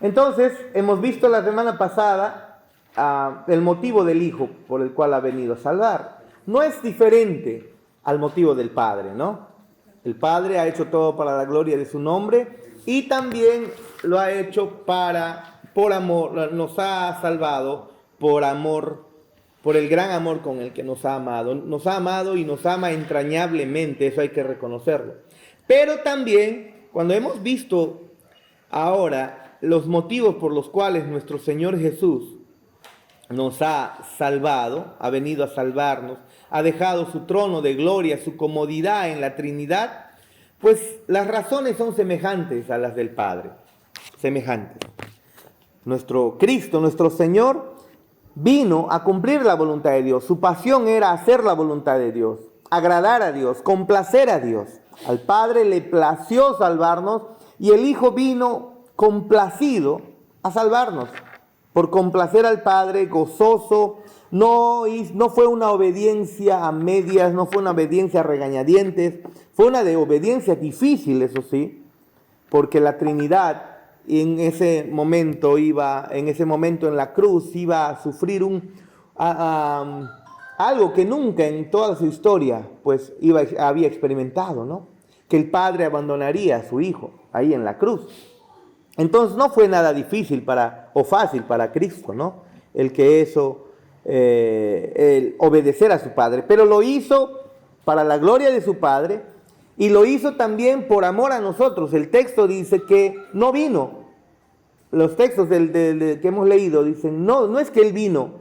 Entonces, hemos visto la semana pasada el motivo del Hijo por el cual ha venido a salvar. No es diferente al motivo del Padre, ¿no? El Padre ha hecho todo para la gloria de su nombre y también lo ha hecho por amor, nos ha salvado por amor, por el gran amor con el que nos ha amado. Nos ha amado y nos ama entrañablemente, eso hay que reconocerlo. Pero también, cuando hemos visto ahora los motivos por los cuales nuestro Señor Jesús nos ha salvado, ha venido a salvarnos, ha dejado su trono de gloria, su comodidad en la Trinidad, pues las razones son semejantes a las del Padre, semejantes. Nuestro Cristo, nuestro Señor, vino a cumplir la voluntad de Dios. Su pasión era hacer la voluntad de Dios, agradar a Dios, complacer a Dios. Al Padre le plació salvarnos y el Hijo vino complacido a salvarnos. Por complacer al Padre, gozoso, no fue una obediencia a medias, no fue una obediencia a regañadientes, fue una de obediencia difícil, eso sí, porque la Trinidad en ese momento en la cruz iba a sufrir algo que nunca en toda su historia pues había experimentado, ¿no? Que el Padre abandonaría a su Hijo ahí en la cruz. Entonces no fue nada difícil o fácil para Cristo, ¿no? El obedecer a su Padre, pero lo hizo para la gloria de su Padre y lo hizo también por amor a nosotros. El texto dice que no vino. Los textos que hemos leído dicen, no es que Él vino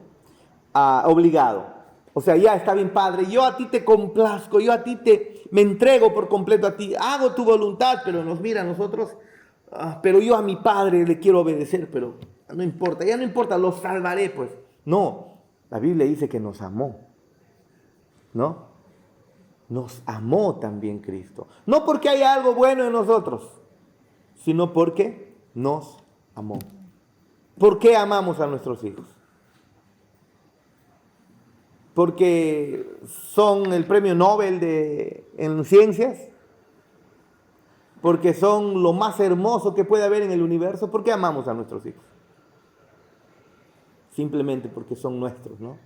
obligado. O sea, ya está bien, Padre, yo a ti te complazco, yo a ti me entrego por completo a ti, hago tu voluntad, pero nos mira a nosotros, pero yo a mi Padre le quiero obedecer, pero no importa, ya no importa, lo salvaré, pues. No, la Biblia dice que nos amó, ¿no? Nos amó también Cristo. No porque haya algo bueno en nosotros, sino porque nos amó. ¿Por qué amamos a nuestros hijos? Porque son el premio Nobel en ciencias, porque son lo más hermoso que puede haber en el universo. ¿Por qué amamos a nuestros hijos? Simplemente porque son nuestros, ¿no?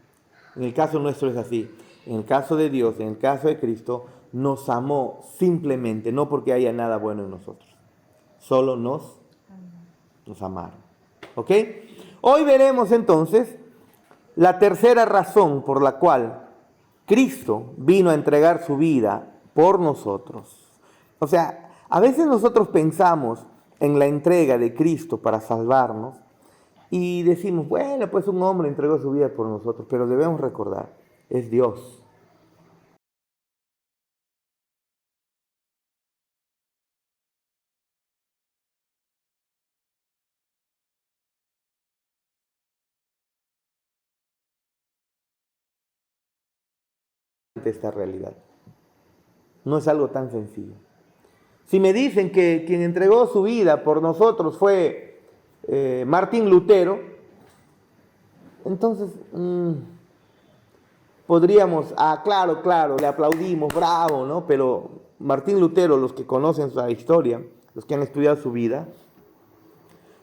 En el caso nuestro es así. En el caso de Dios, en el caso de Cristo, nos amó simplemente, no porque haya nada bueno en nosotros. Solo nos amaron. ¿Ok? Hoy veremos entonces la tercera razón por la cual Cristo vino a entregar su vida por nosotros. O sea, a veces nosotros pensamos en la entrega de Cristo para salvarnos y decimos, bueno, pues un hombre entregó su vida por nosotros, pero debemos recordar, es Dios. Esta realidad. No es algo tan sencillo. Si me dicen que quien entregó su vida por nosotros fue Martín Lutero, entonces podríamos, claro, le aplaudimos, bravo, ¿no? Pero Martín Lutero, los que conocen su historia, los que han estudiado su vida,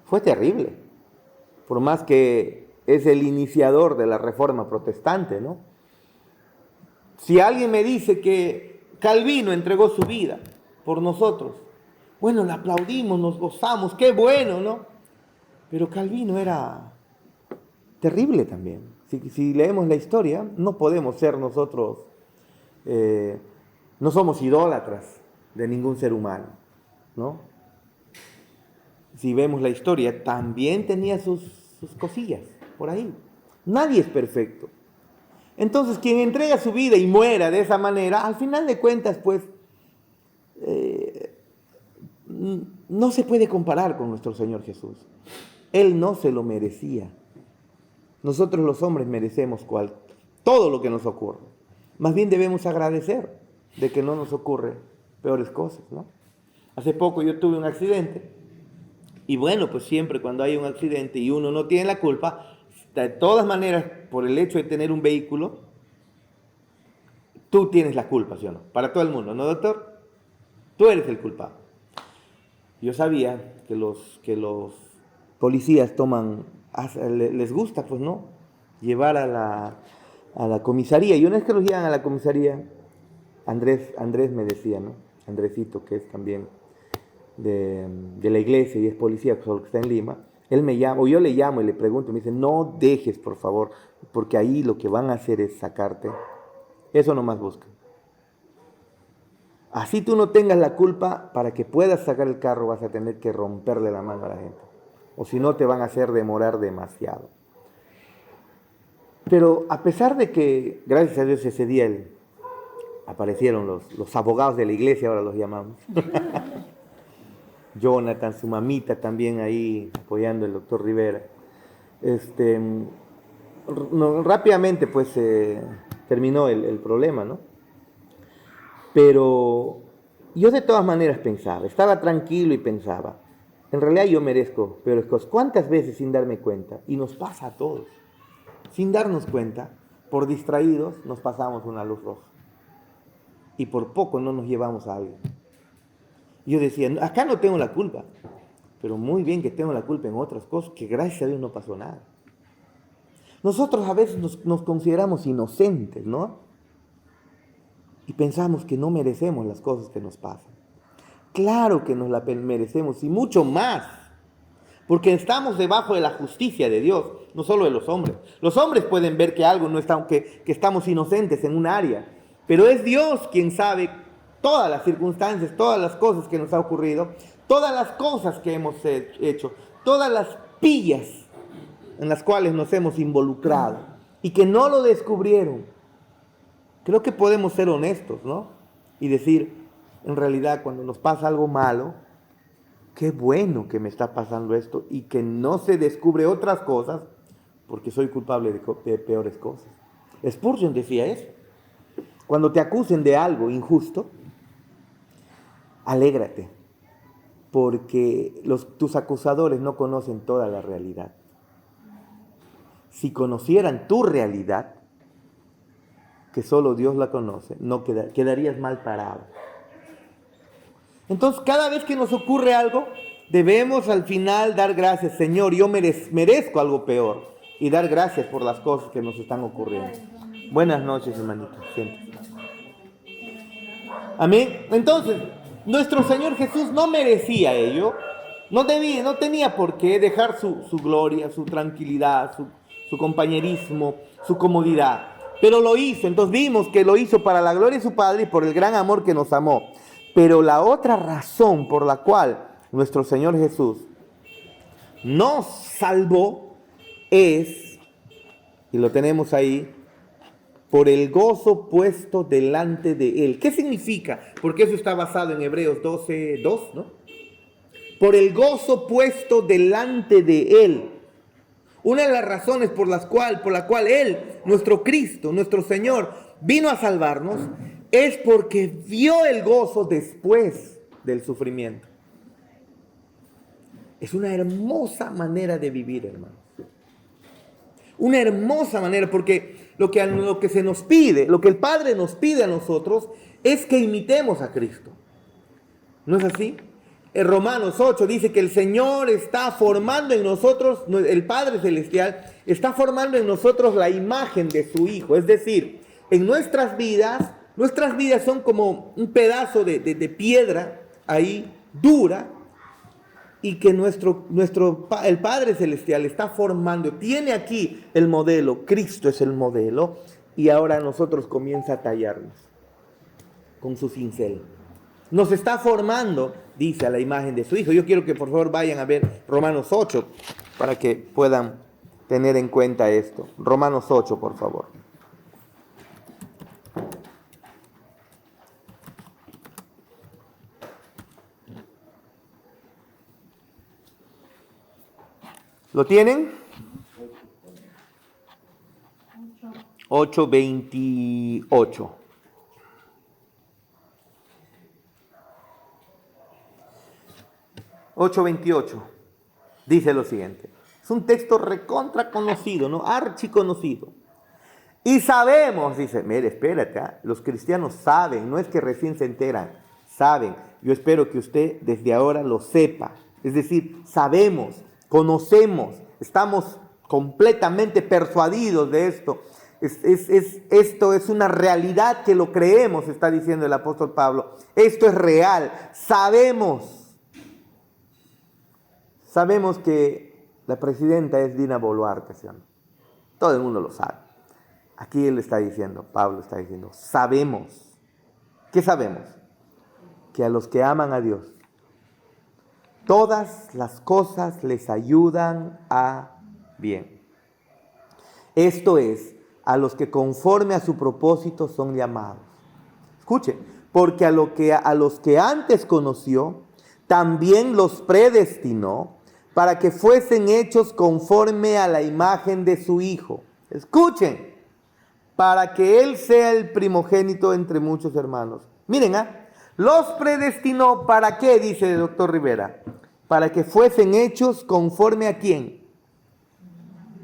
fue terrible. Por más que es el iniciador de la Reforma Protestante, ¿no? Si alguien me dice que Calvino entregó su vida por nosotros, bueno, le aplaudimos, nos gozamos, qué bueno, ¿no? Pero Calvino era terrible también. Si leemos la historia, no podemos ser nosotros, no somos idólatras de ningún ser humano, ¿no? Si vemos la historia, también tenía sus cosillas por ahí. Nadie es perfecto. Entonces, quien entrega su vida y muera de esa manera, al final de cuentas, pues, no se puede comparar con nuestro Señor Jesús. Él no se lo merecía. Nosotros los hombres merecemos todo lo que nos ocurre. Más bien debemos agradecer de que no nos ocurre peores cosas, ¿no? Hace poco yo tuve un accidente y bueno, pues siempre cuando hay un accidente y uno no tiene la culpa, de todas maneras, por el hecho de tener un vehículo, tú tienes la culpa, ¿sí o no? Para todo el mundo, ¿no, doctor? Tú eres el culpable. Yo sabía que los policías les gusta, pues no, llevar a la comisaría. Y una vez que los llevan a la comisaría, Andrés me decía, ¿no? Andresito, que es también de la iglesia y es policía, solo que está en Lima, él me llama, o yo le llamo y le pregunto, me dice, no dejes, por favor, porque ahí lo que van a hacer es sacarte. Eso nomás buscan. Así tú no tengas la culpa, para que puedas sacar el carro vas a tener que romperle la mano a la gente. O si no te van a hacer demorar demasiado. Pero a pesar de que, gracias a Dios, ese día aparecieron los abogados de la iglesia, ahora los llamamos. Jonathan, su mamita también ahí apoyando al doctor Rivera. Rápidamente pues terminó el problema, ¿no? Pero yo de todas maneras pensaba, estaba tranquilo y pensaba, en realidad yo merezco peores cosas. ¿Cuántas veces sin darme cuenta? Y nos pasa a todos. Sin darnos cuenta, por distraídos, nos pasamos una luz roja. Y por poco no nos llevamos a algo. Yo decía, acá no tengo la culpa, pero muy bien que tengo la culpa en otras cosas, que gracias a Dios no pasó nada. Nosotros a veces nos consideramos inocentes, ¿no? Y pensamos que no merecemos las cosas que nos pasan. Claro que nos las merecemos y mucho más, porque estamos debajo de la justicia de Dios, no solo de los hombres. Los hombres pueden ver que algo no está, que estamos inocentes en un área, pero es Dios quien sabe todas las circunstancias, todas las cosas que nos ha ocurrido, todas las cosas que hemos hecho, todas las pillas en las cuales nos hemos involucrado y que no lo descubrieron. Creo que podemos ser honestos, ¿no? Y decir, en realidad, cuando nos pasa algo malo, qué bueno que me está pasando esto y que no se descubre otras cosas porque soy culpable de peores cosas. Spurgeon decía eso. Cuando te acusen de algo injusto, alégrate, porque tus acusadores no conocen toda la realidad. Si conocieran tu realidad, que solo Dios la conoce, no quedarías mal parado. Entonces, cada vez que nos ocurre algo, debemos al final dar gracias. Señor, yo merezco algo peor. Y dar gracias por las cosas que nos están ocurriendo. Buenas noches, hermanitos. Siéntense. Amén. Entonces, nuestro Señor Jesús no merecía ello. No tenía por qué dejar su gloria, su tranquilidad, su compañerismo, su comodidad. Pero lo hizo. Entonces vimos que lo hizo para la gloria de su Padre y por el gran amor que nos amó. Pero la otra razón por la cual nuestro Señor Jesús nos salvó es, y lo tenemos ahí, por el gozo puesto delante de Él. ¿Qué significa? Porque eso está basado en Hebreos 12:2, ¿no? Por el gozo puesto delante de Él. Una de las razones por la cual Él, nuestro Cristo, nuestro Señor, vino a salvarnos, es porque vio el gozo después del sufrimiento. Es una hermosa manera de vivir, hermanos. Una hermosa manera, porque lo que se nos pide, lo que el Padre nos pide a nosotros, es que imitemos a Cristo. ¿No es así? En Romanos 8 dice que el Señor está formando en nosotros, el Padre Celestial, está formando en nosotros la imagen de su Hijo. Es decir, en nuestras vidas son como un pedazo de piedra ahí, dura, y que el Padre Celestial está formando, tiene aquí el modelo, Cristo es el modelo, y ahora nosotros comienza a tallarnos con su cincel. Nos está formando, dice, a la imagen de su Hijo. Yo quiero que por favor vayan a ver Romanos 8 para que puedan tener en cuenta esto. Romanos 8, por favor. ¿Lo tienen? 8:28. Dice lo siguiente. Es un texto recontra conocido, ¿no? Archiconocido. Y sabemos, dice, mire, espérate, los cristianos saben, no es que recién se enteran, saben. Yo espero que usted desde ahora lo sepa. Es decir, sabemos conocemos, estamos completamente persuadidos de esto. Esto es una realidad que lo creemos, está diciendo el apóstol Pablo. Esto es real. Sabemos que la presidenta es Dina Boluarte, ¿sí? Todo el mundo lo sabe. Aquí él está diciendo, Pablo está diciendo, sabemos. ¿Qué sabemos? Que a los que aman a Dios, todas las cosas les ayudan a bien. Esto es, a los que conforme a su propósito son llamados. Escuche, porque a los que antes conoció, también los predestinó para que fuesen hechos conforme a la imagen de su Hijo. Escuchen, para que Él sea el primogénito entre muchos hermanos. Miren, los predestinó, ¿para qué? Dice el doctor Rivera. Para que fuesen hechos conforme a ¿quién?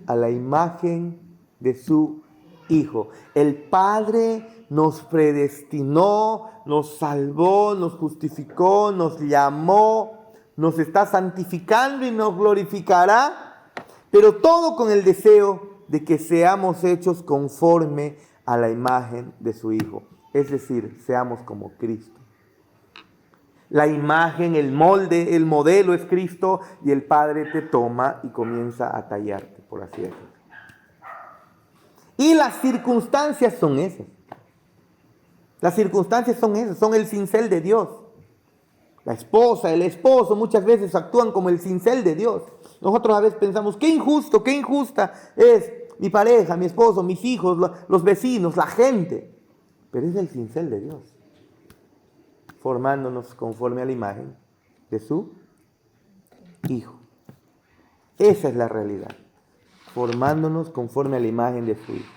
A la imagen de su Hijo. El Padre nos predestinó, nos salvó, nos justificó, nos llamó, nos está santificando y nos glorificará, pero todo con el deseo de que seamos hechos conforme a la imagen de su Hijo. Es decir, seamos como Cristo. La imagen, el molde, el modelo es Cristo y el Padre te toma y comienza a tallarte, por así decirlo. Y las circunstancias son esas. Las circunstancias son esas, son el cincel de Dios. La esposa, el esposo muchas veces actúan como el cincel de Dios. Nosotros a veces pensamos, qué injusto, qué injusta es mi pareja, mi esposo, mis hijos, los vecinos, la gente. Pero es el cincel de Dios, formándonos conforme a la imagen de su Hijo. Esa es la realidad, formándonos conforme a la imagen de su Hijo.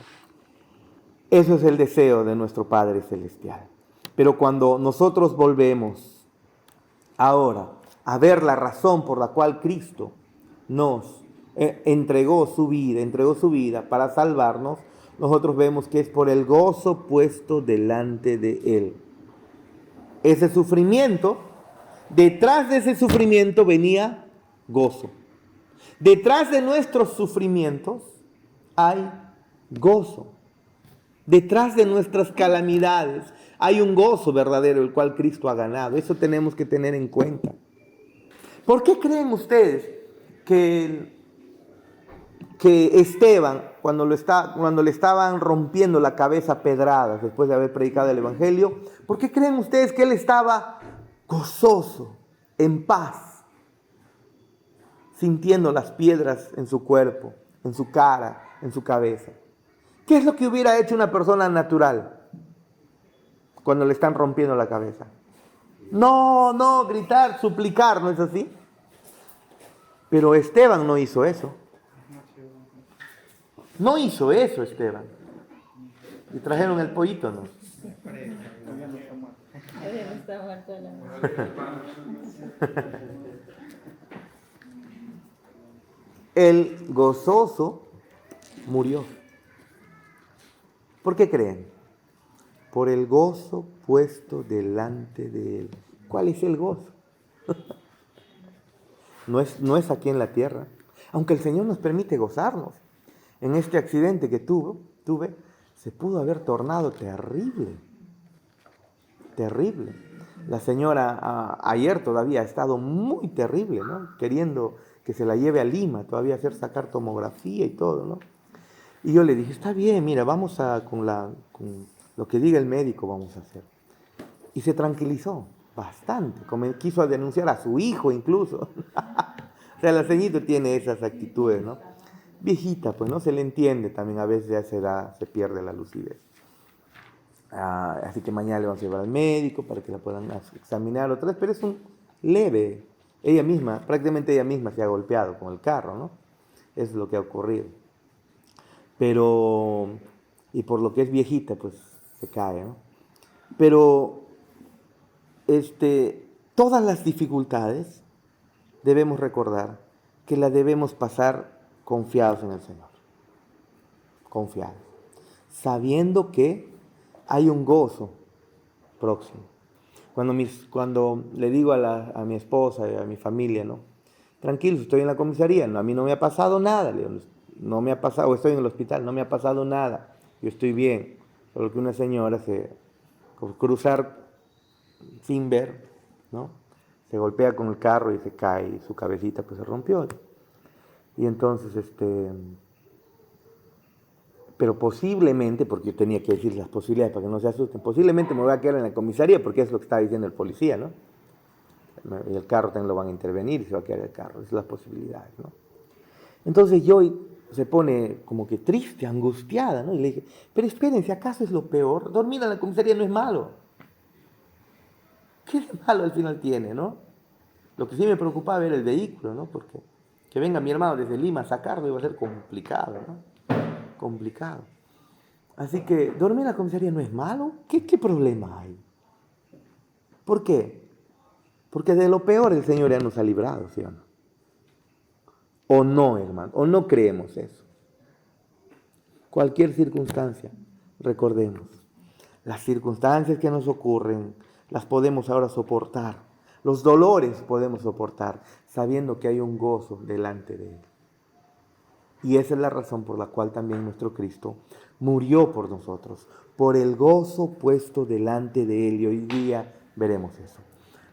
Eso es el deseo de nuestro Padre Celestial. Pero cuando nosotros volvemos ahora a ver la razón por la cual Cristo nos entregó su vida para salvarnos, nosotros vemos que es por el gozo puesto delante de Él. Ese sufrimiento, detrás de ese sufrimiento venía gozo. Detrás de nuestros sufrimientos hay gozo. Detrás de nuestras calamidades hay un gozo verdadero, el cual Cristo ha ganado. Eso tenemos que tener en cuenta. ¿Por qué creen ustedes que Esteban, cuando le estaban rompiendo la cabeza a pedradas después de haber predicado el Evangelio, por qué creen ustedes que él estaba gozoso, en paz, sintiendo las piedras en su cuerpo, en su cara, en su cabeza? ¿Qué es lo que hubiera hecho una persona natural cuando le están rompiendo la cabeza? No, gritar, suplicar, ¿no es así? Pero Esteban no hizo eso. No hizo eso Esteban. ¿Y trajeron el pollito, no? El gozoso murió. ¿Por qué creen? Por el gozo puesto delante de Él. ¿Cuál es el gozo? No es aquí en la tierra. Aunque el Señor nos permite gozarnos. En este accidente que tuve, se pudo haber tornado terrible. Terrible. La señora ayer todavía ha estado muy terrible, ¿no? Queriendo que se la lleve a Lima, todavía hacer sacar tomografía y todo, ¿no? Y yo le dije, está bien, mira, vamos con lo que diga el médico, vamos a hacer. Y se tranquilizó bastante, como quiso denunciar a su hijo incluso. O sea, la señorita tiene esas actitudes, ¿no? Viejita, pues, ¿no? Se le entiende también, a veces a esa edad se pierde la lucidez. Así que mañana le vamos a llevar al médico para que la puedan examinar otra vez, pero es un leve. Prácticamente ella misma se ha golpeado con el carro, ¿no? Eso es lo que ha ocurrido. Pero, y por lo que es viejita, pues se cae, ¿no? Pero, todas las dificultades debemos recordar que las debemos pasar confiados en el Señor. Confiados. Sabiendo que hay un gozo próximo. Cuando le digo a mi esposa y a mi familia, ¿no? tranquilo, estoy en la comisaría, no, a mí no me ha pasado nada, le digo, no me ha pasado, estoy en el hospital, no me ha pasado nada, yo estoy bien. Solo que una señora por cruzar sin ver, ¿no? Se golpea con el carro y se cae y su cabecita pues se rompió. Y entonces, pero posiblemente, porque yo tenía que decir las posibilidades para que no se asusten, posiblemente me voy a quedar en la comisaría porque es lo que está diciendo el policía, ¿no? Y el carro también lo van a intervenir y se va a quedar el carro, esas son las posibilidades, ¿no? Entonces yo se pone como que triste, angustiada, ¿no? Y le dije, pero espérense, ¿acaso es lo peor? Dormir en la comisaría no es malo. ¿Qué de malo al final tiene, no? Lo que sí me preocupaba era el vehículo, ¿no? Porque que venga mi hermano desde Lima a sacarlo iba a ser complicado, ¿no? Complicado. Así que dormir en la comisaría no es malo. ¿Qué problema hay? ¿Por qué? Porque de lo peor el Señor ya nos ha librado, ¿sí o no? O no, hermano, o no creemos eso. Cualquier circunstancia, recordemos, las circunstancias que nos ocurren, las podemos ahora soportar. Los dolores podemos soportar, sabiendo que hay un gozo delante de Él. Y esa es la razón por la cual también nuestro Cristo murió por nosotros, por el gozo puesto delante de Él. Y hoy día veremos eso.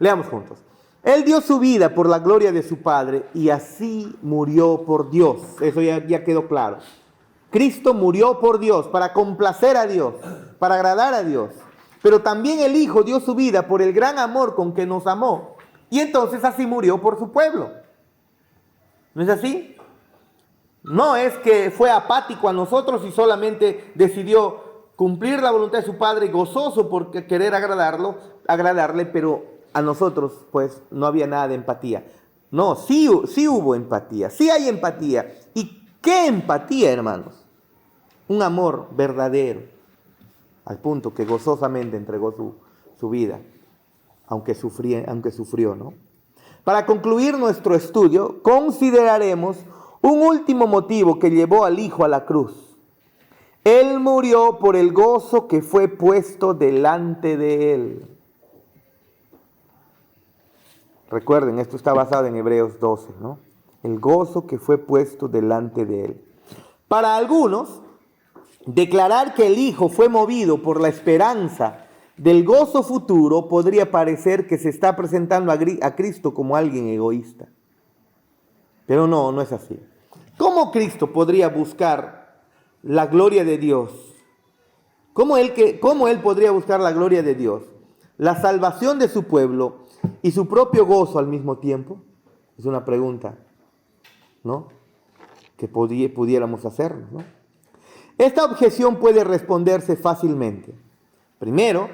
Leamos juntos. Él dio su vida por la gloria de su Padre y así murió por Dios. Eso ya quedó claro. Cristo murió por Dios, para complacer a Dios, para agradar a Dios. Pero también el Hijo dio su vida por el gran amor con que nos amó. Y entonces así murió por su pueblo. ¿No es así? No es que fue apático a nosotros y solamente decidió cumplir la voluntad de su Padre, gozoso por querer agradarle, pero a nosotros pues no había nada de empatía. No, sí hubo empatía, sí hay empatía. ¿Y qué empatía, hermanos? Un amor verdadero, al punto que gozosamente entregó su vida, aunque sufrió, ¿no? Para concluir nuestro estudio, consideraremos un último motivo que llevó al Hijo a la cruz. Él murió por el gozo que fue puesto delante de Él. Recuerden, esto está basado en Hebreos 12, ¿no? El gozo que fue puesto delante de Él. Para algunos, declarar que el Hijo fue movido por la esperanza del gozo futuro podría parecer que se está presentando a Cristo como alguien egoísta. Pero no es así. ¿Cómo Cristo podría buscar la gloria de Dios? ¿Cómo él podría buscar la gloria de Dios, la salvación de su pueblo y su propio gozo al mismo tiempo? Es una pregunta, ¿no?, que pudiéramos hacernos, ¿no? Esta objeción puede responderse fácilmente. Primero,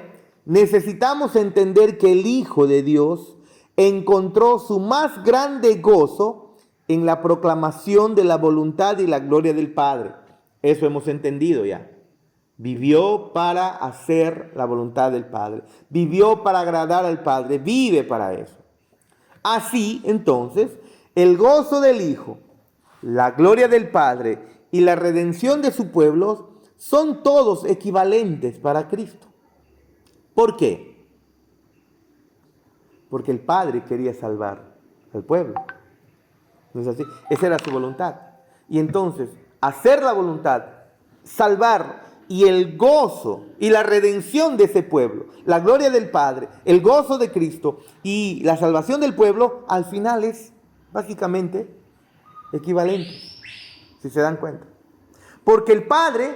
necesitamos entender que el Hijo de Dios encontró su más grande gozo en la proclamación de la voluntad y la gloria del Padre. Eso hemos entendido ya. Vivió para hacer la voluntad del Padre. Vivió para agradar al Padre. Vive para eso. Así, entonces, el gozo del Hijo, la gloria del Padre y la redención de su pueblo son todos equivalentes para Cristo. ¿Por qué? Porque el Padre quería salvar al pueblo. ¿No es así? Esa era su voluntad. Y entonces, hacer la voluntad, salvar y el gozo y la redención de ese pueblo, la gloria del Padre, el gozo de Cristo y la salvación del pueblo, al final es básicamente equivalente, si se dan cuenta. Porque el Padre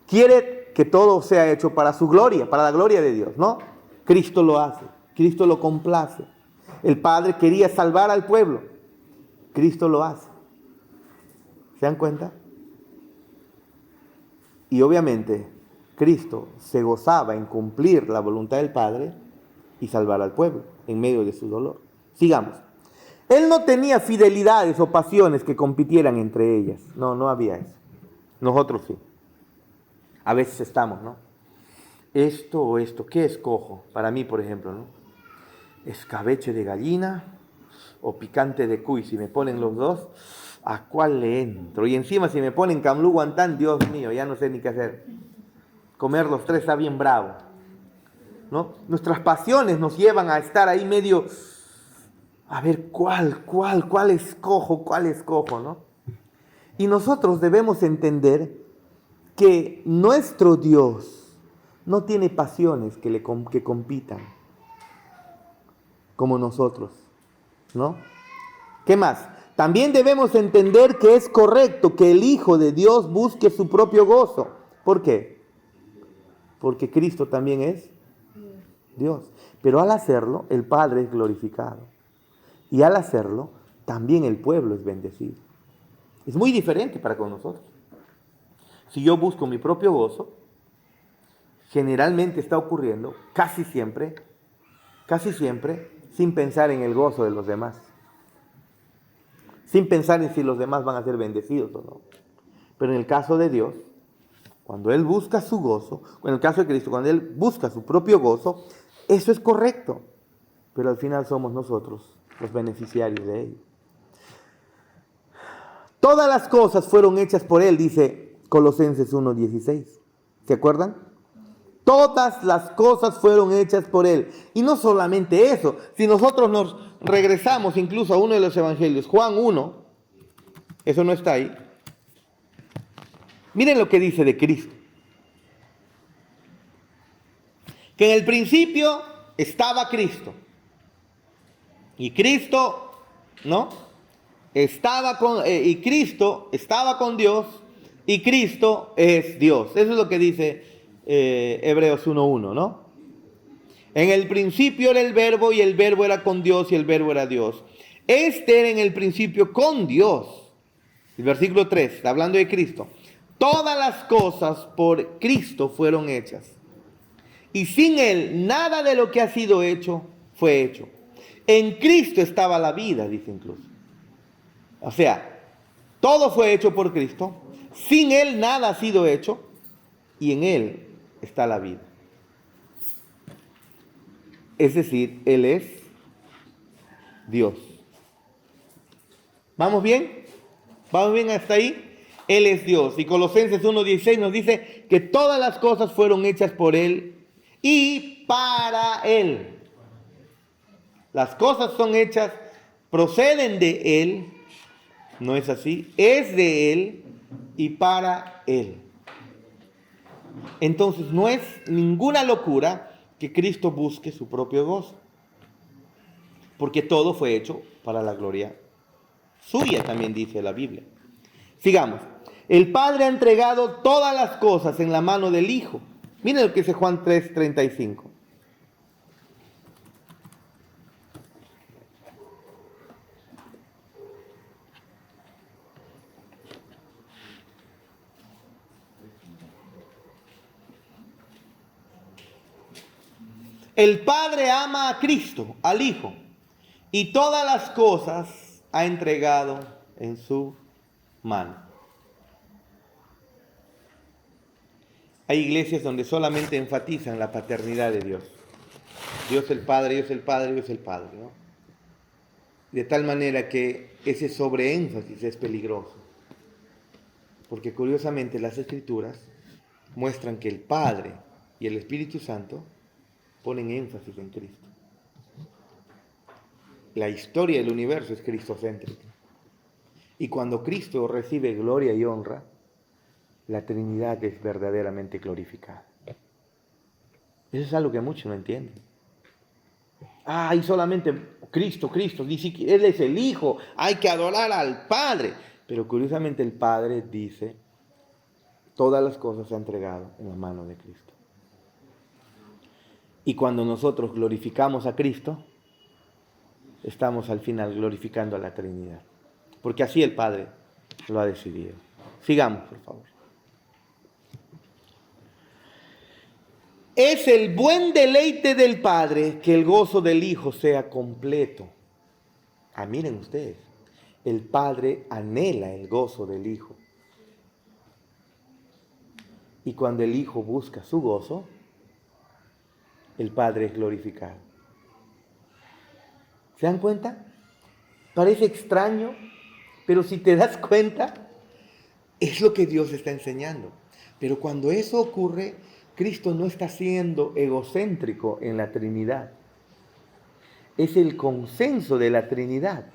quiere que todo sea hecho para su gloria, para la gloria de Dios, ¿no? Cristo lo hace, Cristo lo complace. El Padre quería salvar al pueblo, Cristo lo hace. ¿Se dan cuenta? Y obviamente Cristo se gozaba en cumplir la voluntad del Padre y salvar al pueblo en medio de su dolor. Sigamos. Él no tenía fidelidades o pasiones que compitieran entre ellas. No había eso. Nosotros sí. A veces estamos, ¿no? Esto o esto, ¿qué escojo? Para mí, por ejemplo, ¿no? Escabeche de gallina o picante de cuy. Si me ponen los dos, ¿a cuál le entro? Y encima si me ponen camlú guantán, Dios mío, ya no sé ni qué hacer. Comer los tres está bien bravo, ¿no? Nuestras pasiones nos llevan a estar ahí medio a ver cuál escojo, ¿no? Y nosotros debemos entender que nuestro Dios no tiene pasiones que compitan como nosotros, ¿no? ¿Qué más? También debemos entender que es correcto que el Hijo de Dios busque su propio gozo. ¿Por qué? Porque Cristo también es Dios. Pero al hacerlo, el Padre es glorificado. Y al hacerlo, también el pueblo es bendecido. Es muy diferente para con nosotros. Si yo busco mi propio gozo, generalmente está ocurriendo, casi siempre, sin pensar en el gozo de los demás. Sin pensar en si los demás van a ser bendecidos o no. Pero en el caso de Dios, cuando Él busca su gozo, o en el caso de Cristo, cuando Él busca su propio gozo, eso es correcto. Pero al final somos nosotros los beneficiarios de ello. Todas las cosas fueron hechas por Él, dice Colosenses 1:16. ¿Se acuerdan? Todas las cosas fueron hechas por Él. Y no solamente eso, si nosotros nos regresamos incluso a uno de los evangelios, Juan 1, eso no está ahí. Miren lo que dice de Cristo. Que en el principio estaba Cristo. Y Cristo, ¿no? Cristo estaba con Dios y Cristo es Dios. Eso es lo que dice Hebreos 1:1, ¿no? En el principio era el verbo y el verbo era con Dios y el verbo era Dios. Este era en el principio con Dios. El versículo 3, hablando de Cristo. Todas las cosas por Cristo fueron hechas. Y sin Él nada de lo que ha sido hecho fue hecho. En Cristo estaba la vida, dice incluso. O sea, todo fue hecho por Cristo. Sin Él nada ha sido hecho. Y en Él está la vida. Es decir, Él es Dios. ¿Vamos bien? ¿Vamos bien hasta ahí? Él es Dios. Y Colosenses 1:16 nos dice que todas las cosas fueron hechas por Él y para Él. Las cosas son hechas, proceden de Él, ¿no es así? Es de Él y para Él. Entonces no es ninguna locura que Cristo busque su propio gozo, porque todo fue hecho para la gloria suya, también dice la Biblia. Sigamos. El Padre ha entregado todas las cosas en la mano del Hijo. Miren lo que dice Juan 3:35. El Padre ama a Cristo, al Hijo, y todas las cosas ha entregado en su mano. Hay iglesias donde solamente enfatizan la paternidad de Dios. Dios el Padre, Dios el Padre, Dios el Padre, ¿no? De tal manera que ese sobreénfasis es peligroso. Porque curiosamente las Escrituras muestran que el Padre y el Espíritu Santo ponen énfasis en Cristo. La historia del universo es cristocéntrica. Y cuando Cristo recibe gloria y honra, la Trinidad es verdaderamente glorificada. Eso es algo que muchos no entienden. Y solamente Cristo, ni siquiera Él es el Hijo, hay que adorar al Padre. Pero curiosamente el Padre dice, todas las cosas se han entregado en la mano de Cristo. Y cuando nosotros glorificamos a Cristo, estamos al final glorificando a la Trinidad. Porque así el Padre lo ha decidido. Sigamos, por favor. Es el buen deleite del Padre que el gozo del Hijo sea completo. Miren ustedes, el Padre anhela el gozo del Hijo. Y cuando el Hijo busca su gozo, el Padre es glorificado. ¿Se dan cuenta? Parece extraño, pero si te das cuenta, es lo que Dios está enseñando. Pero cuando eso ocurre, Cristo no está siendo egocéntrico en la Trinidad. es el consenso de la Trinidad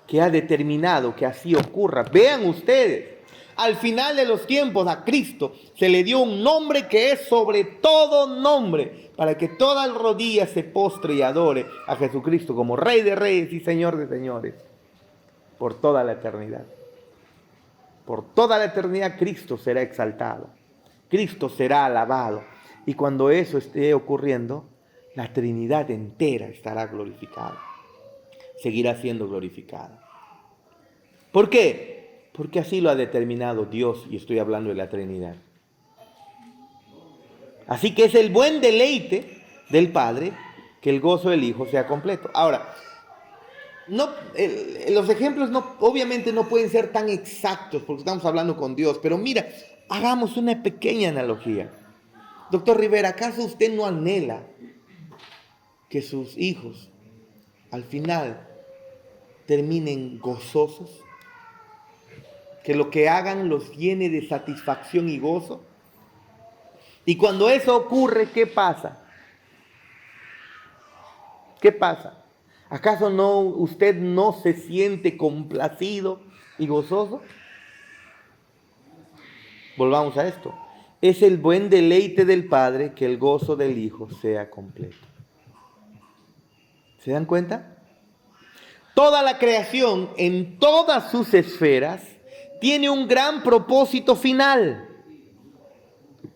que ha determinado que así ocurra. Vean ustedes, al final de los tiempos a Cristo se le dio un nombre que es sobre todo nombre, para que toda rodilla se postre y adore a Jesucristo como Rey de Reyes y Señor de Señores, por toda la eternidad. Por toda la eternidad Cristo será exaltado, Cristo será alabado, y cuando eso esté ocurriendo, la Trinidad entera estará glorificada, seguirá siendo glorificada. ¿Por qué? Porque así lo ha determinado Dios, y estoy hablando de la Trinidad. Así que es el buen deleite del Padre que el gozo del Hijo sea completo. Ahora, los ejemplos obviamente no pueden ser tan exactos porque estamos hablando con Dios, pero mira, hagamos una pequeña analogía. Doctor Rivera, ¿acaso usted no anhela que sus hijos al final terminen gozosos? Que lo que hagan los llene de satisfacción y gozo. Y cuando eso ocurre, ¿qué pasa? ¿Qué pasa? ¿Acaso usted no se siente complacido y gozoso? Volvamos a esto. Es el buen deleite del Padre que el gozo del Hijo sea completo. ¿Se dan cuenta? Toda la creación, en todas sus esferas, tiene un gran propósito final: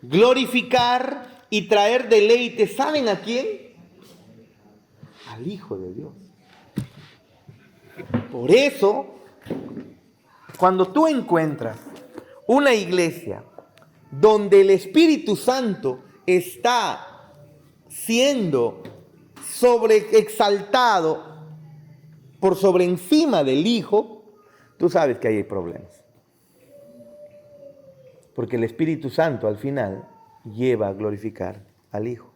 glorificar y traer deleite. ¿Saben a quién? Al Hijo de Dios. Por eso, cuando tú encuentras una iglesia donde el Espíritu Santo está siendo exaltado por sobre encima del Hijo, tú sabes que ahí hay problemas. Porque el Espíritu Santo al final lleva a glorificar al Hijo.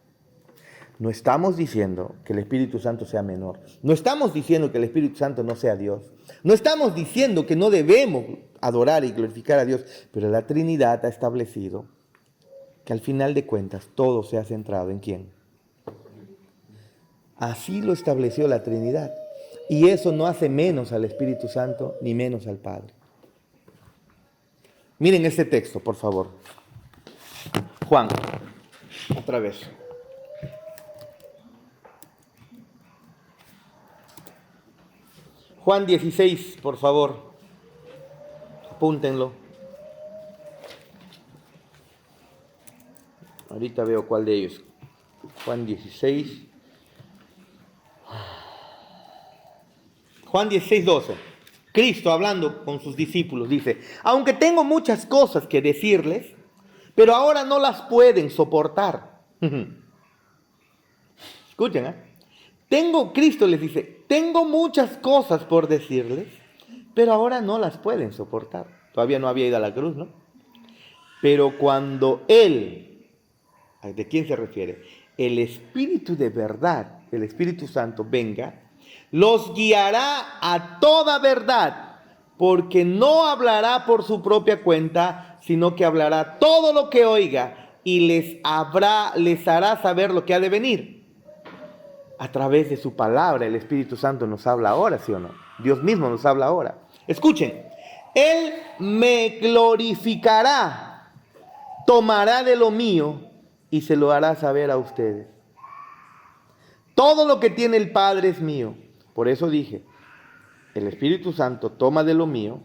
No estamos diciendo que el Espíritu Santo sea menor. No estamos diciendo que el Espíritu Santo no sea Dios. No estamos diciendo que no debemos adorar y glorificar a Dios. Pero la Trinidad ha establecido que al final de cuentas todo se ha centrado ¿en quién? Así lo estableció la Trinidad. Y eso no hace menos al Espíritu Santo ni menos al Padre. Miren este texto, por favor. Juan, otra vez. Juan 16, por favor. Apúntenlo. Ahorita veo cuál de ellos. Juan 16. Juan 16, 12. Cristo hablando con sus discípulos dice: aunque tengo muchas cosas que decirles, pero ahora no las pueden soportar. Escuchen, Cristo les dice: tengo muchas cosas por decirles, pero ahora no las pueden soportar. Todavía no había ido a la cruz, ¿no? Pero cuando Él, ¿de quién se refiere? El Espíritu de verdad, el Espíritu Santo, venga, los guiará a toda verdad, porque no hablará por su propia cuenta, sino que hablará todo lo que oiga y les hará saber lo que ha de venir. A través de su palabra, el Espíritu Santo nos habla ahora, ¿sí o no? Dios mismo nos habla ahora. Escuchen, Él me glorificará, tomará de lo mío y se lo hará saber a ustedes. Todo lo que tiene el Padre es mío. Por eso dije, el Espíritu Santo toma de lo mío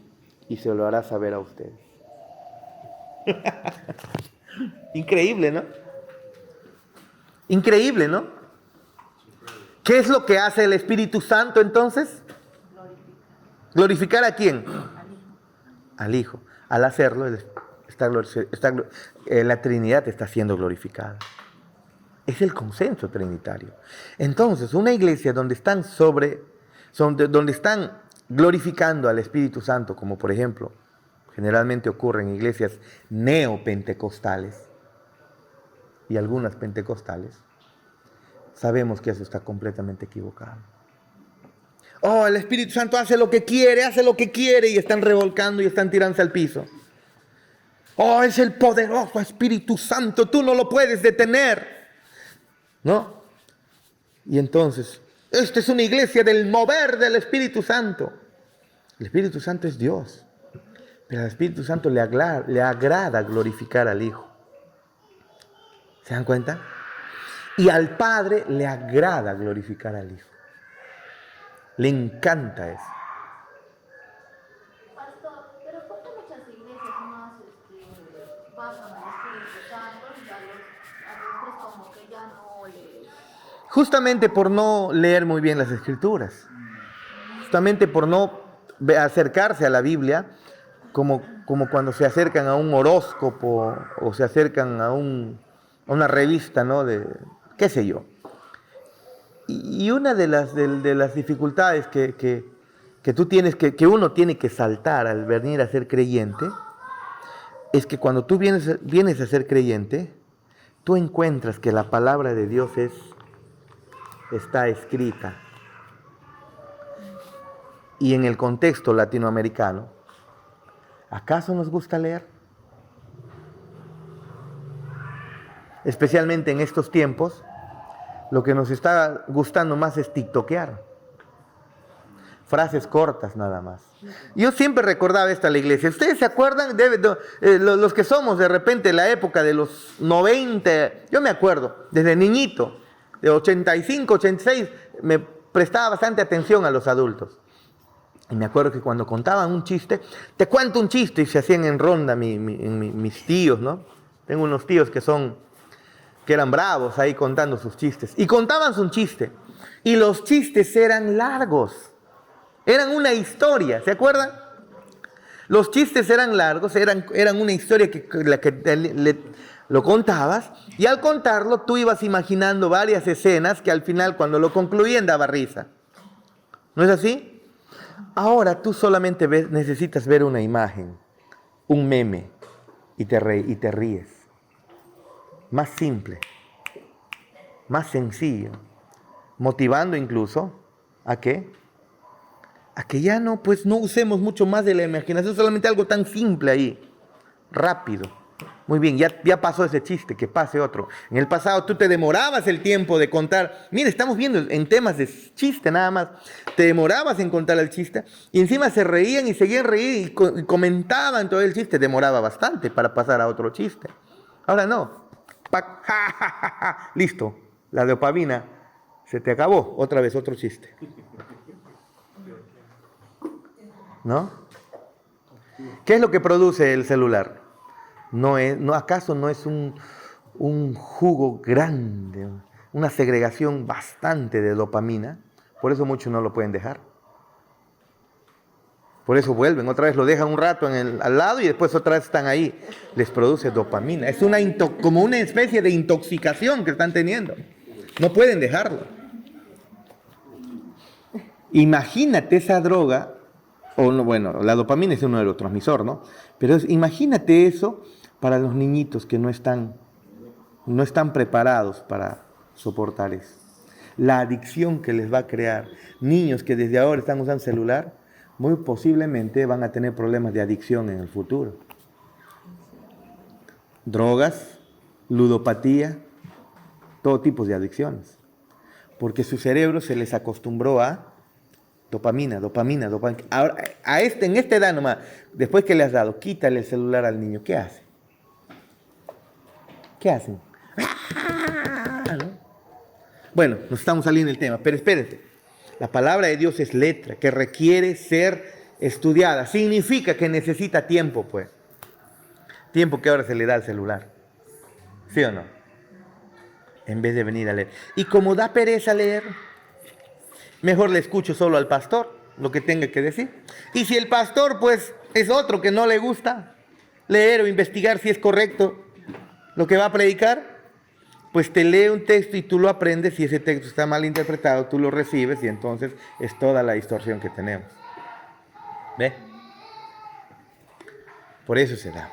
y se lo hará saber a ustedes. Increíble, ¿no? Increíble, ¿no? ¿Qué es lo que hace el Espíritu Santo entonces? ¿Glorificar a quién? Al Hijo. Al hacerlo, la Trinidad está siendo glorificada. Es el consenso trinitario. Entonces, una iglesia donde están glorificando al Espíritu Santo, como por ejemplo, generalmente ocurre en iglesias neopentecostales y algunas pentecostales, sabemos que eso está completamente equivocado. Oh, el Espíritu Santo hace lo que quiere y están revolcando y están tirándose al piso. Oh, es el poderoso Espíritu Santo, tú no lo puedes detener. ¿No? Y entonces, esta es una iglesia del mover del Espíritu Santo. El Espíritu Santo es Dios. Pero al Espíritu Santo le agrada glorificar al Hijo. ¿Se dan cuenta? Y al Padre le agrada glorificar al Hijo. Le encanta eso. Pastor, pero ¿por qué muchas iglesias más basan al Espíritu Santo y a veces como que ya no les... Justamente por no leer muy bien las Escrituras. Justamente por no acercarse a la Biblia como cuando se acercan a un horóscopo o se acercan a una revista, ¿no? De qué sé yo. Y una de las dificultades que tú tienes, que uno tiene que saltar al venir a ser creyente, es que cuando tú vienes a ser creyente, tú encuentras que la palabra de Dios está escrita. Y en el contexto latinoamericano, ¿acaso nos gusta leer? Especialmente en estos tiempos, lo que nos está gustando más es tiktokear. Frases cortas nada más. Yo siempre recordaba esto a la iglesia. ¿Ustedes se acuerdan? Los que somos de repente la época de los 90, yo me acuerdo, desde niñito, de 85, 86, me prestaba bastante atención a los adultos. Y me acuerdo que cuando contaban un chiste, te cuento un chiste, y se hacían en ronda mis tíos, ¿no? Tengo unos tíos que eran bravos ahí contando sus chistes. Y contaban su chiste. Y los chistes eran largos. Eran una historia, ¿se acuerdan? Los chistes eran largos, eran una historia que lo contabas. Y al contarlo tú ibas imaginando varias escenas que al final cuando lo concluían daba risa. ¿No es así? Ahora tú solamente necesitas ver una imagen, un meme, y te ríes. Más simple, más sencillo, motivando incluso ¿a qué? A que ya no usemos mucho más de la imaginación, solamente algo tan simple ahí, rápido. Muy bien, ya pasó ese chiste, que pase otro. En el pasado tú te demorabas el tiempo de contar. Mira, estamos viendo en temas de chiste nada más. Te demorabas en contar el chiste y encima se reían y seguían reír y comentaban todo el chiste. Demoraba bastante para pasar a otro chiste. Ahora no. Listo, la dopamina se te acabó. Otra vez otro chiste. ¿No? ¿Qué es lo que produce el celular? ¿Acaso no es un jugo grande, una segregación bastante de dopamina? Por eso muchos no lo pueden dejar. Por eso vuelven, otra vez lo dejan un rato al lado y después otra vez están ahí. Les produce dopamina. Es como una especie de intoxicación que están teniendo. No pueden dejarlo. Imagínate esa droga, la dopamina es un neurotransmisor, ¿no? Pero imagínate eso para los niñitos que no están preparados para soportar eso. La adicción que les va a crear. Niños que desde ahora están usando celular, muy posiblemente van a tener problemas de adicción en el futuro. Drogas, ludopatía, todo tipo de adicciones. Porque su cerebro se les acostumbró a dopamina. Ahora, en esta edad nomás, después que le has dado, quítale el celular al niño. ¿Qué hace? ¿Qué hacen? ¿No? Bueno, nos estamos saliendo del tema, pero espérense. La palabra de Dios es letra, que requiere ser estudiada. Significa que necesita tiempo, pues. Tiempo que ahora se le da al celular. ¿Sí o no? En vez de venir a leer. Y como da pereza leer, mejor le escucho solo al pastor, lo que tenga que decir. Y si el pastor, pues, es otro que no le gusta leer o investigar si es correcto lo que va a predicar, pues te lee un texto y tú lo aprendes, y ese texto está mal interpretado, tú lo recibes, y entonces es toda la distorsión que tenemos. ¿Ve? Por eso se da.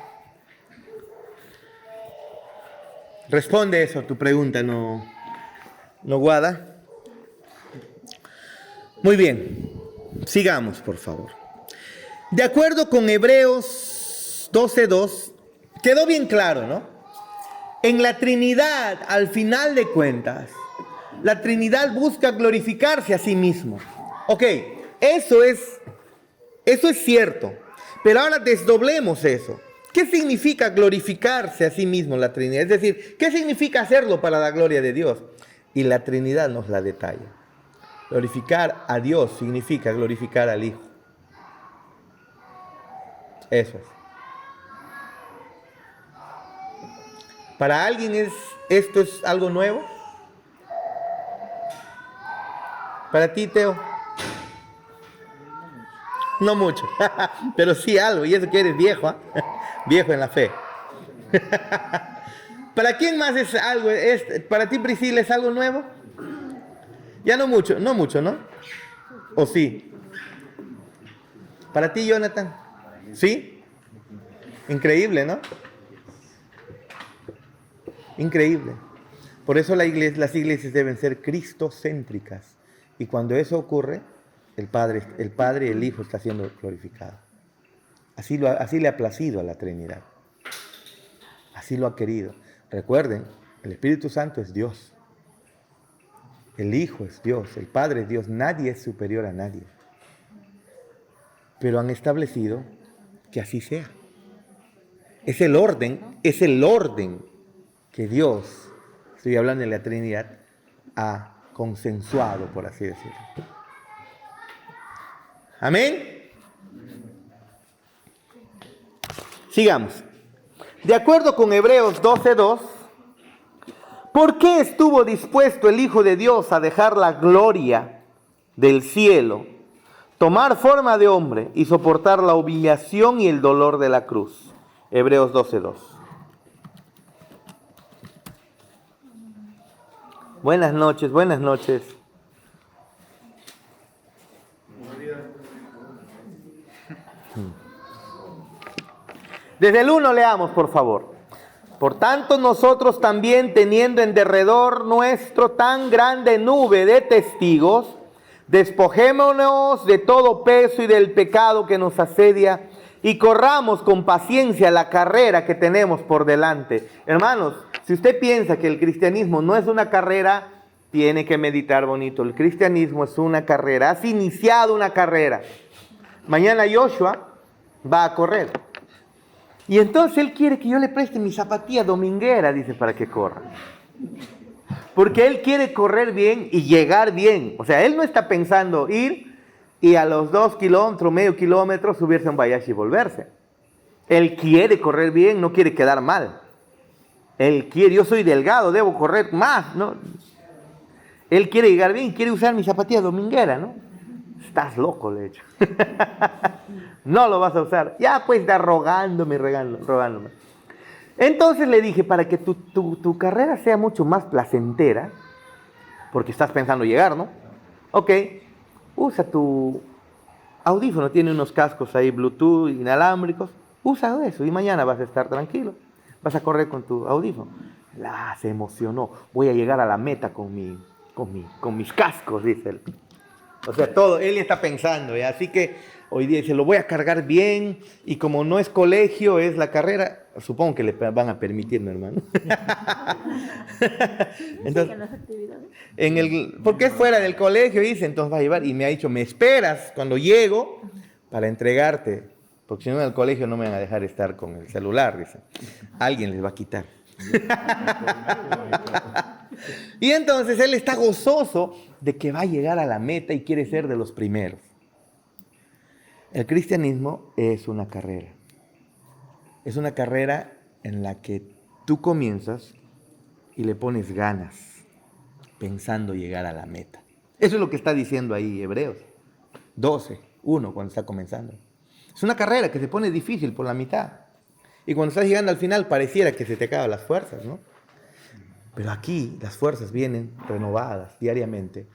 Responde eso a tu pregunta, ¿no, Guada? Muy bien, sigamos, por favor. De acuerdo con Hebreos 12:2, quedó bien claro, ¿no? En la Trinidad, al final de cuentas, la Trinidad busca glorificarse a sí mismo. Ok, eso es cierto. Pero ahora desdoblemos eso. ¿Qué significa glorificarse a sí mismo la Trinidad? Es decir, ¿qué significa hacerlo para la gloria de Dios? Y la Trinidad nos la detalla. Glorificar a Dios significa glorificar al Hijo. Eso es. ¿Para alguien esto es algo nuevo? ¿Para ti, Teo? No mucho, pero sí algo, y eso que eres viejo, ¿eh? Viejo en la fe. ¿Para quién más es algo? ¿Para ti, Priscila, es algo nuevo? Ya no mucho, ¿no? ¿O sí? ¿Para ti, Jonathan? ¿Sí? Increíble, ¿no? Increíble. Por eso las iglesias deben ser cristocéntricas. Y cuando eso ocurre, el Padre y el Hijo está siendo glorificado. Así le ha placido a la Trinidad. Así lo ha querido. Recuerden, el Espíritu Santo es Dios. El Hijo es Dios. El Padre es Dios. Nadie es superior a nadie. Pero han establecido que así sea. Es el orden que Dios, estoy hablando de la Trinidad, ha consensuado, por así decirlo. Amén. Sigamos. De acuerdo con Hebreos 12:2, ¿por qué estuvo dispuesto el Hijo de Dios a dejar la gloria del cielo, tomar forma de hombre y soportar la humillación y el dolor de la cruz? Hebreos 12:2. Buenas noches, buenas noches. Desde el 1 leamos, por favor. Por tanto, nosotros también, teniendo en derredor nuestro tan grande nube de testigos, despojémonos de todo peso y del pecado que nos asedia y corramos con paciencia la carrera que tenemos por delante. Hermanos, si usted piensa que el cristianismo no es una carrera, tiene que meditar bonito. El cristianismo es una carrera. Has iniciado una carrera. Mañana Joshua va a correr. Y entonces él quiere que yo le preste mi zapatilla dominguera, dice, para que corra. Porque él quiere correr bien y llegar bien. O sea, él no está pensando ir y a los 2 kilómetros, medio kilómetro, subirse a un bayashi y volverse. Él quiere correr bien, no quiere quedar mal. Él quiere, yo soy delgado, debo correr más, ¿no? Él quiere llegar bien, quiere usar mi zapatilla dominguera, ¿no? Estás loco, le he dicho. No lo vas a usar. Ya pues está rogándome. Entonces le dije, para que tu carrera sea mucho más placentera, porque estás pensando llegar, ¿no? Ok, usa tu audífono, tiene unos cascos ahí Bluetooth inalámbricos, usa eso y mañana vas a estar tranquilo. Vas a correr con tu audífono. Se emocionó. Voy a llegar a la meta con mis cascos, dice él. O sea, todo, él está pensando, ¿ya? Así que hoy día dice, lo voy a cargar bien, y como no es colegio, es la carrera, supongo que le van a permitir, mi hermano. Entonces, porque es fuera del colegio, dice, entonces va a llevar, y me ha dicho, me esperas cuando llego para entregarte, porque si no en el colegio no me van a dejar estar con el celular, dice. Alguien les va a quitar. Y entonces él está gozoso de que va a llegar a la meta y quiere ser de los primeros. El cristianismo es una carrera. Es una carrera en la que tú comienzas y le pones ganas, pensando llegar a la meta. Eso es lo que está diciendo ahí Hebreos 12:1 cuando está comenzando. Es una carrera que se pone difícil por la mitad. Y cuando estás llegando al final pareciera que se te acaban las fuerzas, ¿no? Pero aquí las fuerzas vienen renovadas diariamente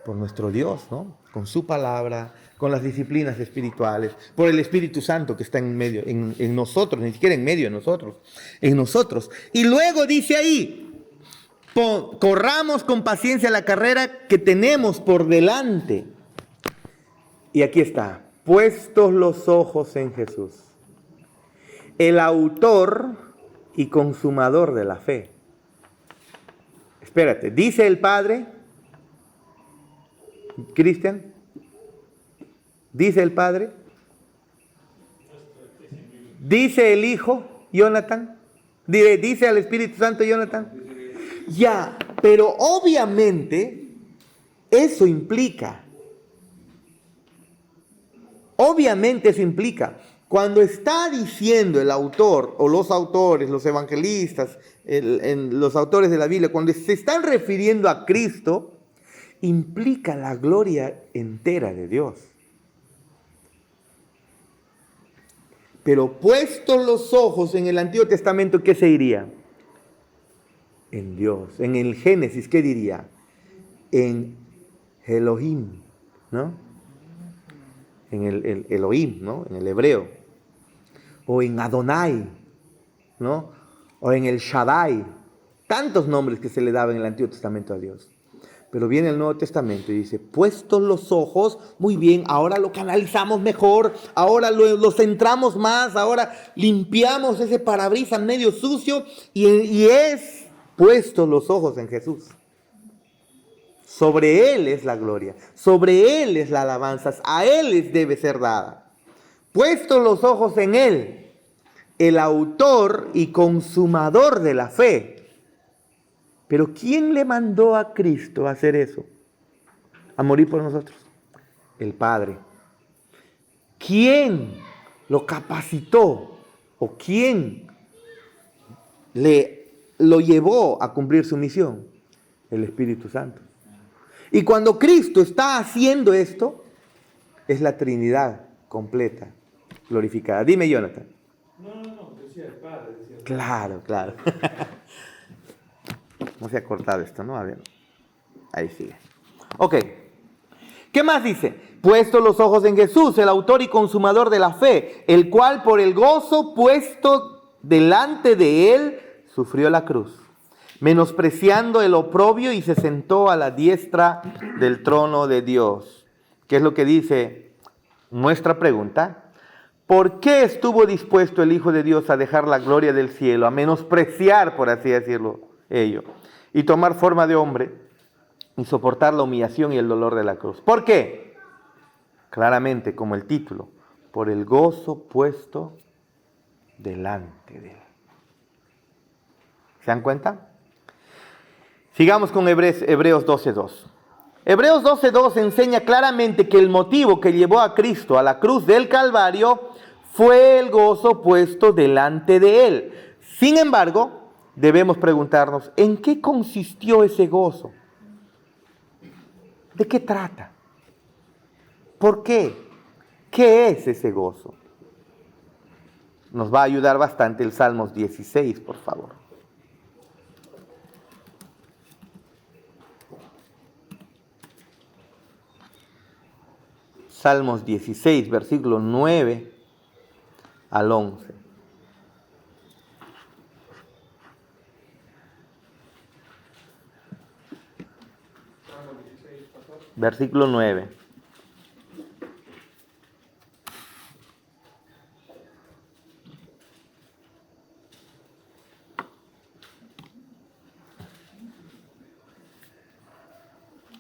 por nuestro Dios, ¿no? Con su palabra, con las disciplinas espirituales, por el Espíritu Santo que está en medio, en nosotros, ni siquiera en medio de nosotros, en nosotros. Y luego dice ahí, corramos con paciencia la carrera que tenemos por delante. Y aquí está, puestos los ojos en Jesús, el autor y consumador de la fe. Espérate, dice el Padre, Cristian, dice el Padre, dice el Hijo, Jonathan, dice al Espíritu Santo, Jonathan. Ya, pero obviamente eso implica, cuando está diciendo el autor o los autores, los evangelistas, los autores de la Biblia, cuando se están refiriendo a Cristo, implica la gloria entera de Dios. Pero puestos los ojos en el Antiguo Testamento, ¿qué se diría? En Dios. En el Génesis, ¿qué diría? En Elohim, ¿no? En el Elohim, ¿no? En el hebreo. O en Adonai, ¿no? O en el Shaddai. Tantos nombres que se le daban en el Antiguo Testamento a Dios. Pero viene el Nuevo Testamento y dice, puestos los ojos, muy bien, ahora lo canalizamos mejor, ahora lo centramos más, ahora limpiamos ese parabrisas medio sucio y es puestos los ojos en Jesús. Sobre Él es la gloria, sobre Él es la alabanza, a Él les debe ser dada. Puestos los ojos en Él, el autor y consumador de la fe. Pero ¿quién le mandó a Cristo a hacer eso? A morir por nosotros. El Padre. ¿Quién lo capacitó? ¿O quién lo llevó a cumplir su misión? El Espíritu Santo. Y cuando Cristo está haciendo esto, es la Trinidad completa, glorificada. Dime, Jonathan. No, decía el Padre. Claro. No se ha cortado esto, ¿no? A ver, ahí sigue. Ok. ¿Qué más dice? Puesto los ojos en Jesús, el autor y consumador de la fe, el cual por el gozo puesto delante de él, sufrió la cruz, menospreciando el oprobio y se sentó a la diestra del trono de Dios. ¿Qué es lo que dice nuestra pregunta? ¿Por qué estuvo dispuesto el Hijo de Dios a dejar la gloria del cielo, a menospreciar, por así decirlo, ello, y tomar forma de hombre y soportar la humillación y el dolor de la cruz? ¿Por qué? Claramente, como el título, por el gozo puesto delante de él. ¿Se dan cuenta? Sigamos con Hebreos 12:2. Hebreos 12:2 enseña claramente que el motivo que llevó a Cristo a la cruz del Calvario fue el gozo puesto delante de él. Sin embargo, debemos preguntarnos, ¿en qué consistió ese gozo? ¿De qué trata? ¿Por qué? ¿Qué es ese gozo? Nos va a ayudar bastante el Salmos 16, por favor. Salmos 16, versículo 9 al 11. Versículo 9.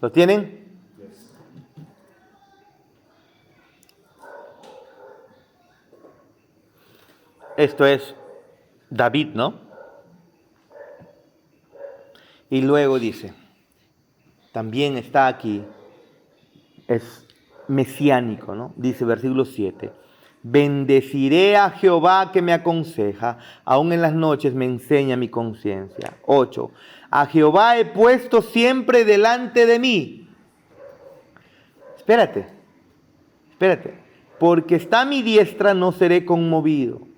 ¿Lo tienen? Esto es David, ¿no? Y luego dice, también está aquí, es mesiánico, ¿no? Dice versículo 7, bendeciré a Jehová que me aconseja, aún en las noches me enseña mi conciencia. 8, a Jehová he puesto siempre delante de mí. Espérate, porque está a mi diestra no seré conmovido.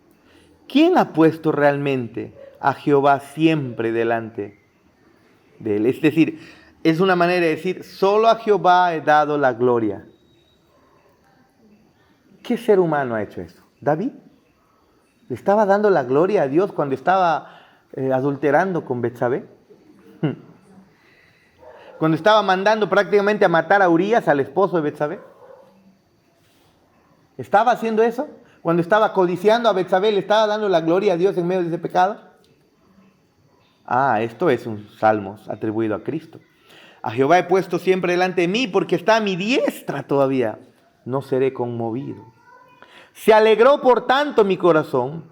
¿Quién ha puesto realmente a Jehová siempre delante de él? Es decir, es una manera de decir, solo a Jehová he dado la gloria. ¿Qué ser humano ha hecho eso? ¿David? ¿Le estaba dando la gloria a Dios cuando estaba adulterando con Betsabé? Cuando estaba mandando prácticamente a matar a Urías, al esposo de Betsabé. ¿Estaba haciendo eso? Cuando estaba codiciando a Betsabé, ¿le estaba dando la gloria a Dios en medio de ese pecado? Esto es un salmo atribuido a Cristo. A Jehová he puesto siempre delante de mí, porque está a mi diestra todavía. No seré conmovido. Se alegró por tanto mi corazón,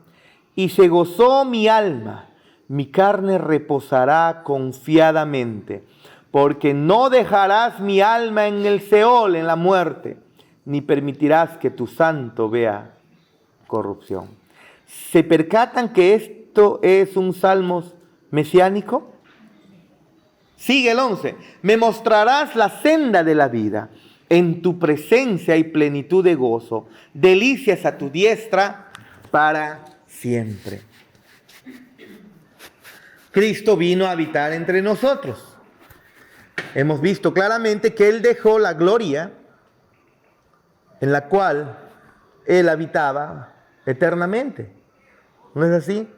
y se gozó mi alma. Mi carne reposará confiadamente, porque no dejarás mi alma en el Seol, en la muerte, ni permitirás que tu santo vea corrupción. ¿Se percatan que esto es un salmo mesiánico? Sigue el 11. Me mostrarás la senda de la vida. En tu presencia hay plenitud de gozo. Delicias a tu diestra para siempre. Cristo vino a habitar entre nosotros. Hemos visto claramente que Él dejó la gloria en la cual Él habitaba eternamente. ¿No es así?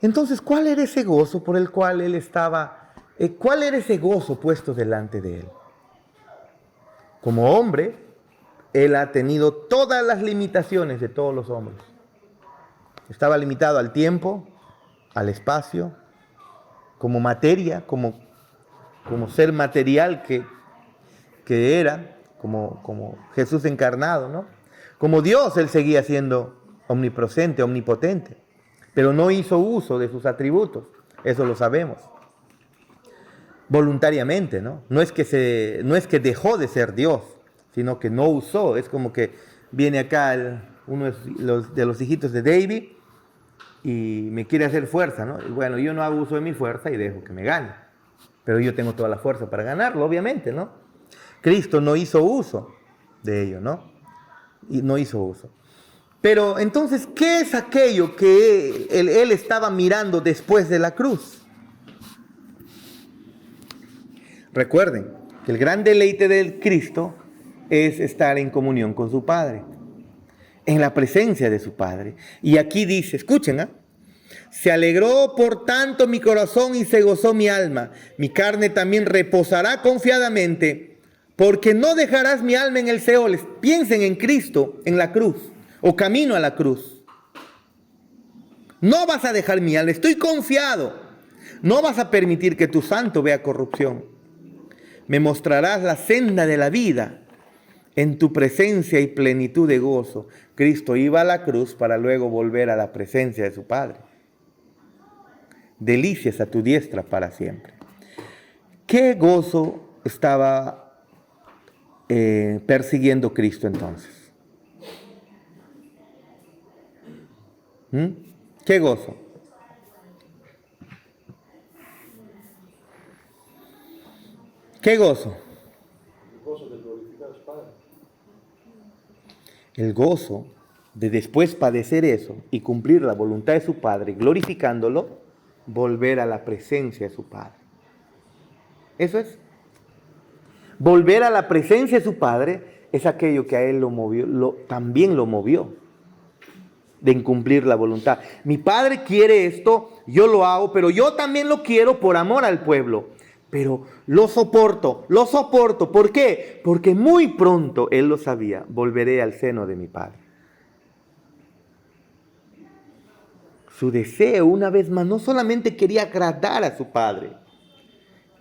Entonces, ¿cuál era ese gozo por el cual Él estaba? ¿Cuál era ese gozo puesto delante de Él? Como hombre, Él ha tenido todas las limitaciones de todos los hombres. Estaba limitado al tiempo, al espacio, como materia, como ser material que era, como Jesús encarnado, ¿no? Como Dios, Él seguía siendo omnipresente, omnipotente, pero no hizo uso de sus atributos, eso lo sabemos. Voluntariamente, ¿no? No es que dejó de ser Dios, sino que no usó. Es como que viene acá uno de los hijitos de David y me quiere hacer fuerza, ¿no? Y bueno, yo no hago uso de mi fuerza y dejo que me gane. Pero yo tengo toda la fuerza para ganarlo, obviamente, ¿no? Cristo no hizo uso de ello, ¿no? Y no hizo uso. Pero entonces, ¿qué es aquello que él estaba mirando después de la cruz? Recuerden que el gran deleite del Cristo es estar en comunión con su Padre, en la presencia de su Padre. Y aquí dice, escuchen, se alegró por tanto mi corazón y se gozó mi alma. Mi carne también reposará confiadamente, porque no dejarás mi alma en el Seol. Piensen en Cristo, en la cruz, o camino a la cruz. No vas a dejar mi alma, estoy confiado. No vas a permitir que tu santo vea corrupción. Me mostrarás la senda de la vida. En tu presencia y plenitud de gozo. Cristo iba a la cruz para luego volver a la presencia de su Padre. Delicias a tu diestra para siempre. ¿Qué gozo estaba persiguiendo Cristo entonces? ¿Qué gozo? ¿Qué gozo? El gozo de glorificar a su Padre. El gozo de después padecer eso y cumplir la voluntad de su Padre, glorificándolo, volver a la presencia de su Padre. Eso es. Volver a la presencia de su Padre es aquello que a él lo movió, también lo movió, de incumplir la voluntad. Mi Padre quiere esto, yo lo hago, pero yo también lo quiero por amor al pueblo. Pero lo soporto. ¿Por qué? Porque muy pronto, él lo sabía, volveré al seno de mi Padre. Su deseo, una vez más, no solamente quería agradar a su Padre,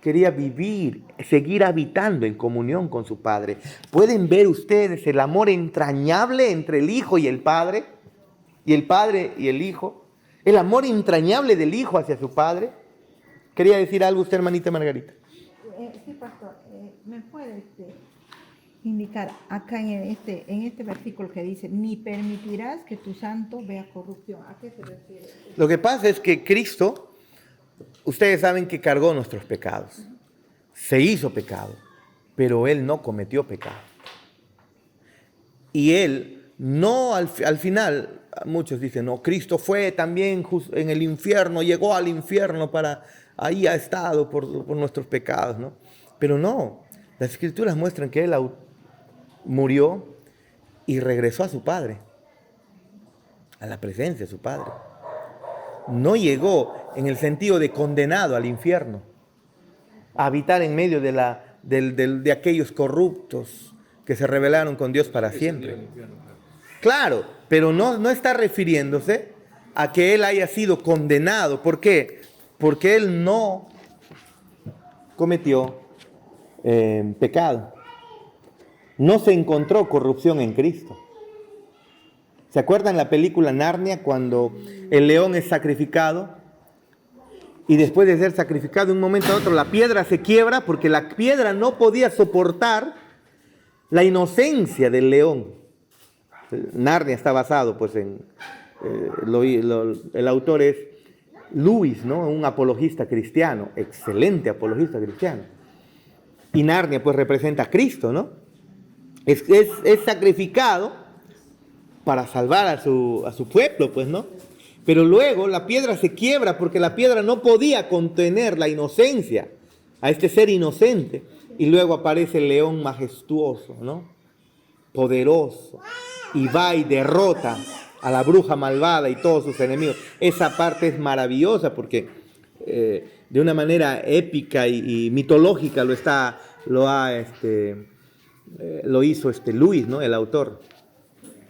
quería vivir, seguir habitando en comunión con su Padre. ¿Pueden ver ustedes el amor entrañable entre el Hijo y el Padre? Y el Padre y el Hijo. El amor entrañable del Hijo hacia su Padre. ¿Quería decir algo usted, hermanita Margarita? Sí, pastor. ¿Me puede indicar acá en este versículo que dice, ni permitirás que tu santo vea corrupción? ¿A qué se refiere? Lo que pasa es que Cristo, ustedes saben que cargó nuestros pecados. Se hizo pecado, pero Él no cometió pecado. Y Él no al final, muchos dicen, no, Cristo fue también en el infierno, llegó al infierno ahí ha estado por nuestros pecados, ¿no? Pero no, las Escrituras muestran que Él murió y regresó a su Padre, a la presencia de su Padre. No llegó en el sentido de condenado al infierno, a habitar en medio de aquellos corruptos que se rebelaron con Dios para siempre. Claro, pero no está refiriéndose a que Él haya sido condenado. ¿Por qué? porque él no cometió pecado. No se encontró corrupción en Cristo. ¿Se acuerdan la película Narnia cuando el león es sacrificado? Y después de ser sacrificado, de un momento a otro, la piedra se quiebra porque la piedra no podía soportar la inocencia del león. Narnia está basado, pues, en... el autor es Lewis, ¿no? Un apologista cristiano, excelente apologista cristiano. Y Narnia, pues, representa a Cristo, ¿no? Es sacrificado para salvar a su pueblo, pues, ¿no? Pero luego la piedra se quiebra porque la piedra no podía contener la inocencia, a este ser inocente. Y luego aparece el león majestuoso, ¿no? Poderoso. Y va y derrota a la bruja malvada y todos sus enemigos. Esa parte es maravillosa porque de una manera épica y mitológica lo hizo Lewis, ¿no? El autor.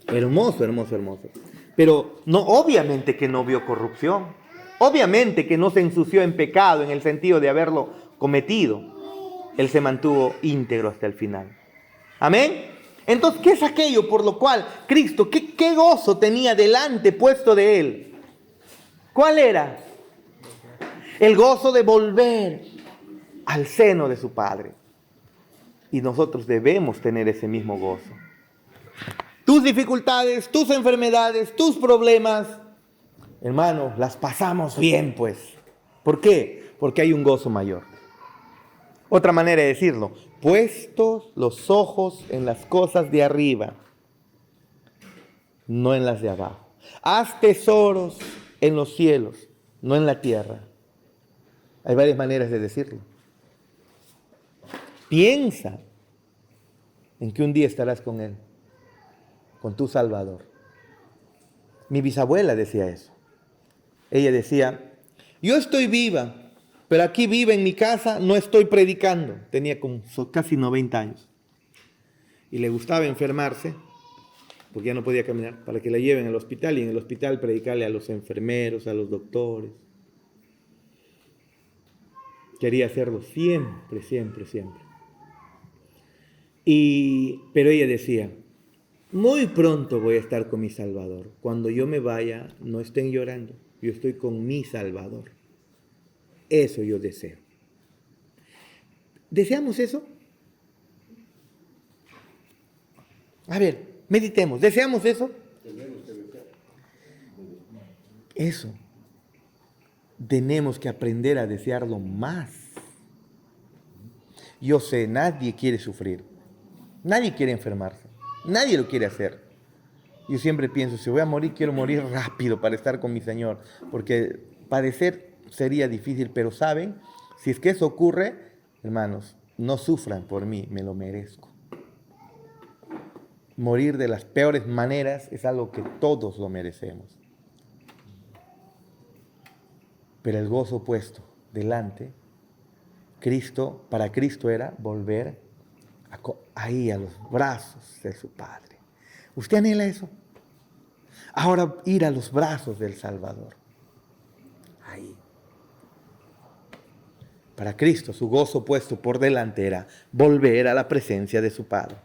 Hermoso, hermoso, hermoso. Pero no, obviamente que no vio corrupción. Obviamente que no se ensució en pecado en el sentido de haberlo cometido. Él se mantuvo íntegro hasta el final. Amén. Entonces, ¿qué es aquello por lo cual Cristo, qué gozo tenía delante puesto de él? ¿Cuál era? El gozo de volver al seno de su Padre. Y nosotros debemos tener ese mismo gozo. Tus dificultades, tus enfermedades, tus problemas, hermanos, las pasamos bien, pues. ¿Por qué? Porque hay un gozo mayor. Otra manera de decirlo, puestos los ojos en las cosas de arriba, no en las de abajo. Haz tesoros en los cielos, no en la tierra. Hay varias maneras de decirlo. Piensa en que un día estarás con Él, con tu Salvador. Mi bisabuela decía eso. Ella decía, yo estoy viva, pero aquí viva en mi casa, no estoy predicando. Tenía como casi 90 años. Y le gustaba enfermarse, porque ya no podía caminar, para que la lleven al hospital y en el hospital predicarle a los enfermeros, a los doctores. Quería hacerlo siempre, siempre, siempre. Pero ella decía, muy pronto voy a estar con mi Salvador. Cuando yo me vaya, no estén llorando. Yo estoy con mi Salvador. Eso yo deseo. ¿Deseamos eso? A ver, meditemos. ¿Deseamos eso? Eso. Tenemos que aprender a desearlo más. Yo sé, nadie quiere sufrir. Nadie quiere enfermarse. Nadie lo quiere hacer. Yo siempre pienso, si voy a morir, quiero morir rápido para estar con mi Señor. Porque padecer sería difícil, pero ¿saben? Si es que eso ocurre, hermanos, no sufran por mí, me lo merezco. Morir de las peores maneras es algo que todos lo merecemos. Pero el gozo puesto delante, para Cristo era volver ahí a los brazos de su Padre. ¿Usted anhela eso? Ahora ir a los brazos del Salvador. Ahí. Para Cristo, su gozo puesto por delante era volver a la presencia de su Padre.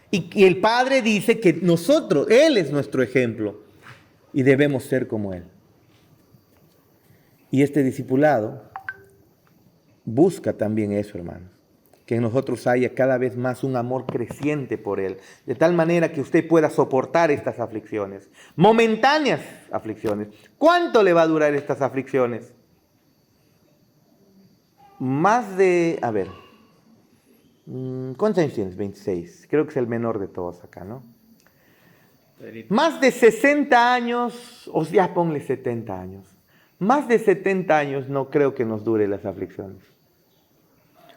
Y el Padre dice que Él es nuestro ejemplo y debemos ser como Él. Y este discipulado busca también eso, hermanos. Que en nosotros haya cada vez más un amor creciente por Él, de tal manera que usted pueda soportar estas aflicciones, momentáneas aflicciones. ¿Cuánto le va a durar estas aflicciones? ¿Cuántos años tienes? 26. Creo que es el menor de todos acá, ¿no? Más de 60 años, o ya ponle 70 años. Más de 70 años no creo que nos dure las aflicciones.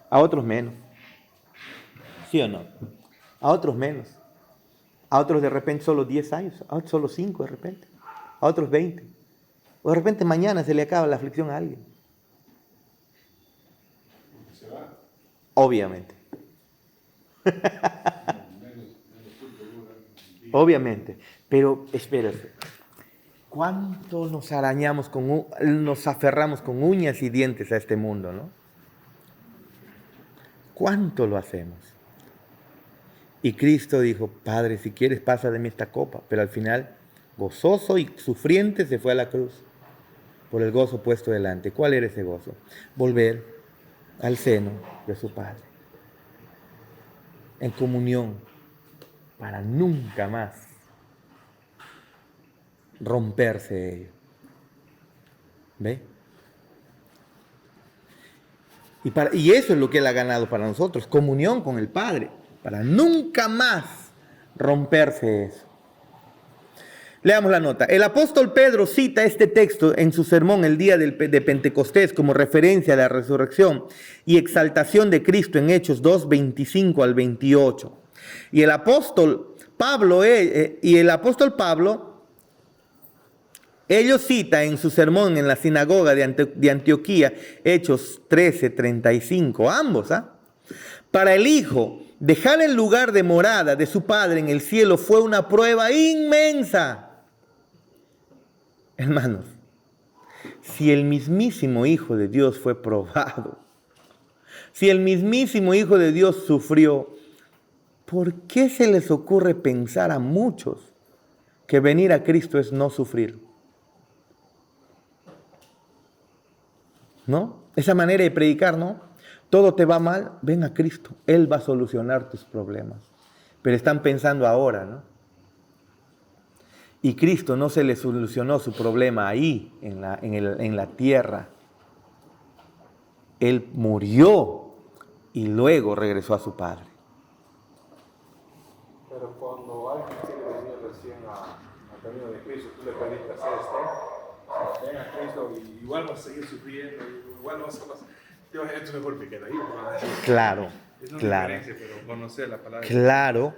A otros menos. ¿Sí o no? A otros menos. A otros de repente solo 10 años. A otros solo 5 de repente. A otros 20. O de repente mañana se le acaba la aflicción a alguien. Obviamente. Obviamente. Pero espérate. ¿Cuánto nos arañamos nos aferramos con uñas y dientes a este mundo, ¿no? ¿Cuánto lo hacemos? Y Cristo dijo, Padre, si quieres pasa de mí esta copa. Pero al final, gozoso y sufriente, se fue a la cruz por el gozo puesto delante. ¿Cuál era ese gozo? Volver al seno de su Padre, en comunión, para nunca más romperse de ello. ¿Ve? Y eso es lo que Él ha ganado para nosotros, comunión con el Padre, para nunca más romperse de eso. Leamos la nota. El apóstol Pedro cita este texto en su sermón el día de Pentecostés como referencia a la resurrección y exaltación de Cristo en Hechos 2, 25 al 28. Y el apóstol Pablo, ellos cita en su sermón en la sinagoga de Antioquía, Hechos 13, 35, ambos, Para el Hijo, dejar el lugar de morada de su Padre en el cielo fue una prueba inmensa. Hermanos, si el mismísimo Hijo de Dios fue probado, si el mismísimo Hijo de Dios sufrió, ¿por qué se les ocurre pensar a muchos que venir a Cristo es no sufrir? ¿No? Esa manera de predicar, ¿no? Todo te va mal, ven a Cristo. Él va a solucionar tus problemas. Pero están pensando ahora, ¿no? Y Cristo no se le solucionó su problema ahí, en la tierra. Él murió y luego regresó a su Padre. Pero cuando alguien quiere venir recién al camino de Cristo, tú le pediste hacer esto, ven a Cristo y igual vas a seguir sufriendo, igual vas a pasar. Esto es mejor que queda ahí. Claro, es una claro. diferencia, pero conocer la palabra. Claro,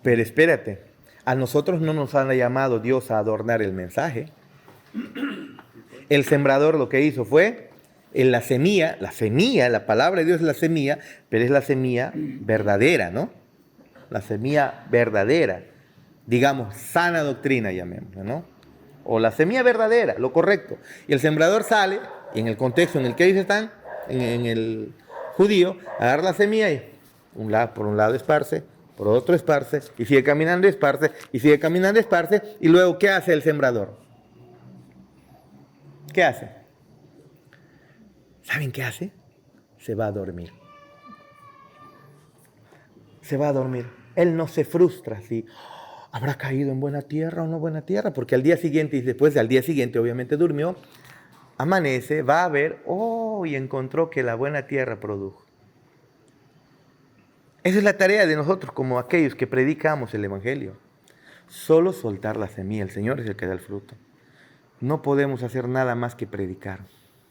pero espérate. A nosotros no nos ha llamado Dios a adornar el mensaje. El sembrador lo que hizo fue, en la semilla, la palabra de Dios es la semilla, pero es la semilla verdadera, ¿no? La semilla verdadera, digamos, sana doctrina, llamémosla, ¿no? O la semilla verdadera, lo correcto. Y el sembrador sale, y en el contexto en el que ellos están, en el judío, agarra la semilla y por un lado esparce, por otro esparce, y sigue caminando, esparce, y sigue caminando, esparce, y luego, ¿qué hace el sembrador? ¿Qué hace? ¿Saben qué hace? Se va a dormir. Se va a dormir. Él no se frustra si habrá caído en buena tierra o no buena tierra, porque al día siguiente, y después al día siguiente obviamente durmió, amanece, va a ver, y encontró que la buena tierra produjo. Esa es la tarea de nosotros como aquellos que predicamos el Evangelio. Solo soltar la semilla, el Señor es el que da el fruto. No podemos hacer nada más que predicar.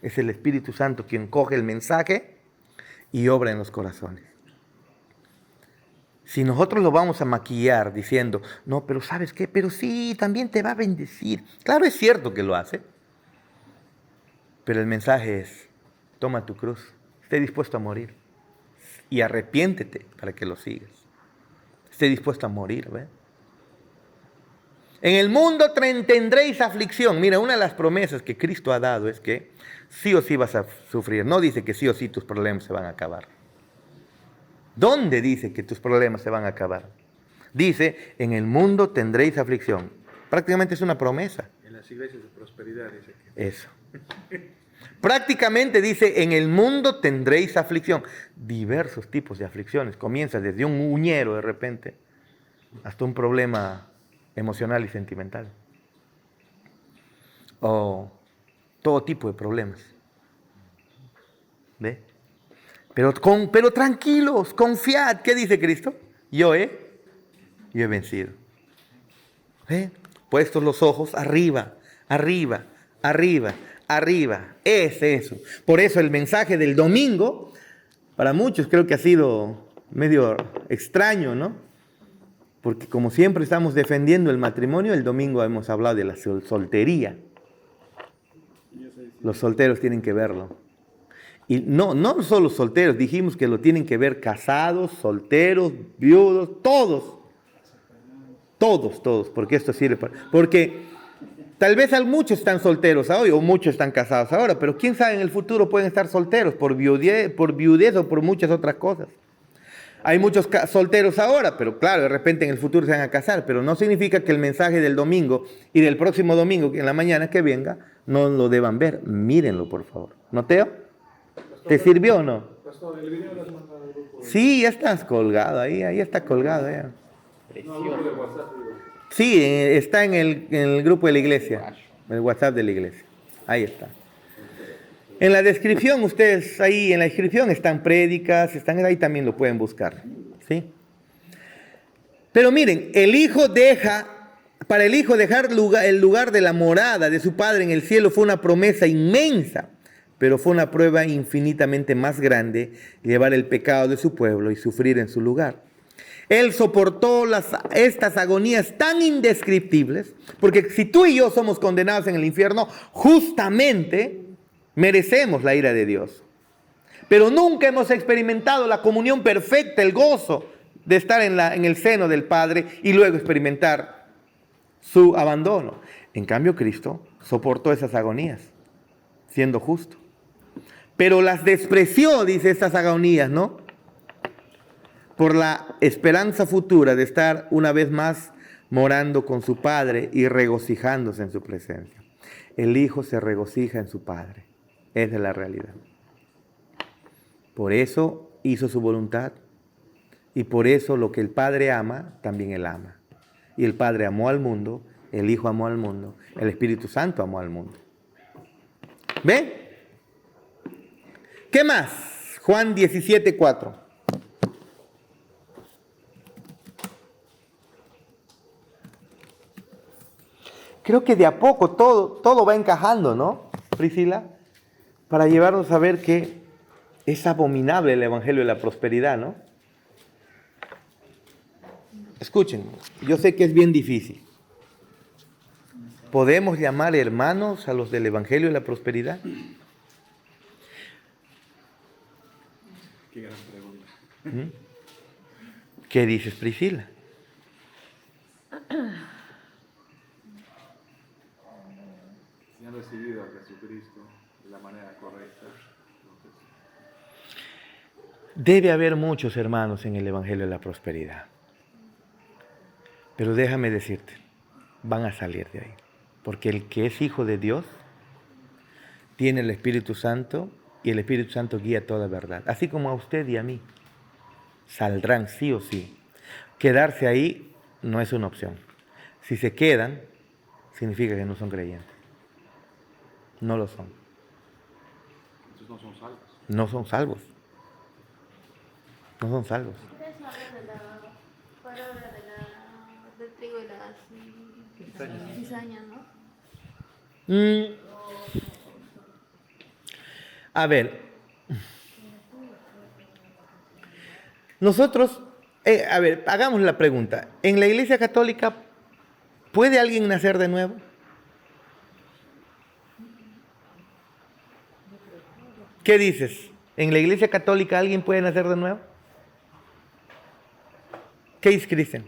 Es el Espíritu Santo quien coge el mensaje y obra en los corazones. Si nosotros lo vamos a maquillar diciendo, no, pero ¿sabes qué? Pero sí, también te va a bendecir. Claro, es cierto que lo hace. Pero el mensaje es, toma tu cruz, esté dispuesto a morir. Y arrepiéntete para que lo sigas. Esté dispuesto a morir, ¿ve? En el mundo tendréis aflicción. Mira, una de las promesas que Cristo ha dado es que sí o sí vas a sufrir. No dice que sí o sí tus problemas se van a acabar. ¿Dónde dice que tus problemas se van a acabar? Dice, en el mundo tendréis aflicción. Prácticamente es una promesa. En las iglesias de prosperidad dice que... Eso. Prácticamente dice, en el mundo tendréis aflicción. Diversos tipos de aflicciones. Comienza desde un uñero de repente hasta un problema emocional y sentimental. O todo tipo de problemas. ¿Ve? Pero tranquilos, confiad. ¿Qué dice Cristo? Yo he vencido. ¿Ve? Puestos los ojos arriba, arriba, arriba. Arriba, es eso. Por eso el mensaje del domingo, para muchos creo que ha sido medio extraño, ¿no? Porque como siempre estamos defendiendo el matrimonio, el domingo hemos hablado de la soltería. Los solteros tienen que verlo. Y no solo solteros, dijimos que lo tienen que ver casados, solteros, viudos, todos. Todos, porque esto sirve para... Porque Tal vez muchos están solteros hoy o muchos están casados ahora, pero quién sabe, en el futuro pueden estar solteros por viudez o por muchas otras cosas. Hay muchos solteros ahora, pero claro, de repente en el futuro se van a casar, pero no significa que el mensaje del domingo y del próximo domingo, en la mañana que venga, no lo deban ver. Mírenlo, por favor. ¿No, Teo? ¿Te sirvió o no? Pastor, el video lo has mandado al grupo. Sí, ya estás colgado, ahí está colgado. Ya. No, al grupo de WhatsApp, digo. Sí, está en el grupo de la iglesia, en el WhatsApp de la iglesia. Ahí está. En la descripción, ustedes ahí en la descripción están prédicas, están ahí, también lo pueden buscar. ¿Sí? Pero miren, para el Hijo dejar el lugar de la morada de su Padre en el cielo fue una promesa inmensa, pero fue una prueba infinitamente más grande, llevar el pecado de su pueblo y sufrir en su lugar. Él soportó estas agonías tan indescriptibles, porque si tú y yo somos condenados en el infierno, justamente merecemos la ira de Dios. Pero nunca hemos experimentado la comunión perfecta, el gozo de estar en el seno del Padre y luego experimentar su abandono. En cambio, Cristo soportó esas agonías, siendo justo. Pero las despreció, dice, estas agonías, ¿no? Por la esperanza futura de estar una vez más morando con su Padre y regocijándose en su presencia. El Hijo se regocija en su Padre. Esa es la realidad. Por eso hizo su voluntad. Y por eso lo que el Padre ama, también Él ama. Y el Padre amó al mundo, el Hijo amó al mundo, el Espíritu Santo amó al mundo. ¿Ven? ¿Qué más? Juan 17:4. Creo que de a poco todo va encajando, ¿no, Priscila? Para llevarnos a ver que es abominable el evangelio de la prosperidad, ¿no? Escuchen, yo sé que es bien difícil. ¿Podemos llamar hermanos a los del evangelio de la prosperidad? Qué gran pregunta. ¿Qué dices, Priscila? Si han recibido a Jesucristo de la manera correcta. Debe haber muchos hermanos en el evangelio de la prosperidad. Pero déjame decirte, van a salir de ahí. Porque el que es hijo de Dios tiene el Espíritu Santo y el Espíritu Santo guía toda verdad. Así como a usted y a mí. Saldrán sí o sí. Quedarse ahí no es una opción. Si se quedan, significa que no son creyentes. No lo son. Entonces no son salvos. No son salvos. No son salvos. Ustedes hablan de la palabra del trigo y las cizañas, ¿no? A ver, nosotros, hagamos la pregunta. ¿En la Iglesia Católica puede alguien nacer de nuevo? ¿Qué dices? ¿En la Iglesia Católica alguien puede nacer de nuevo? ¿Qué dice Cristian?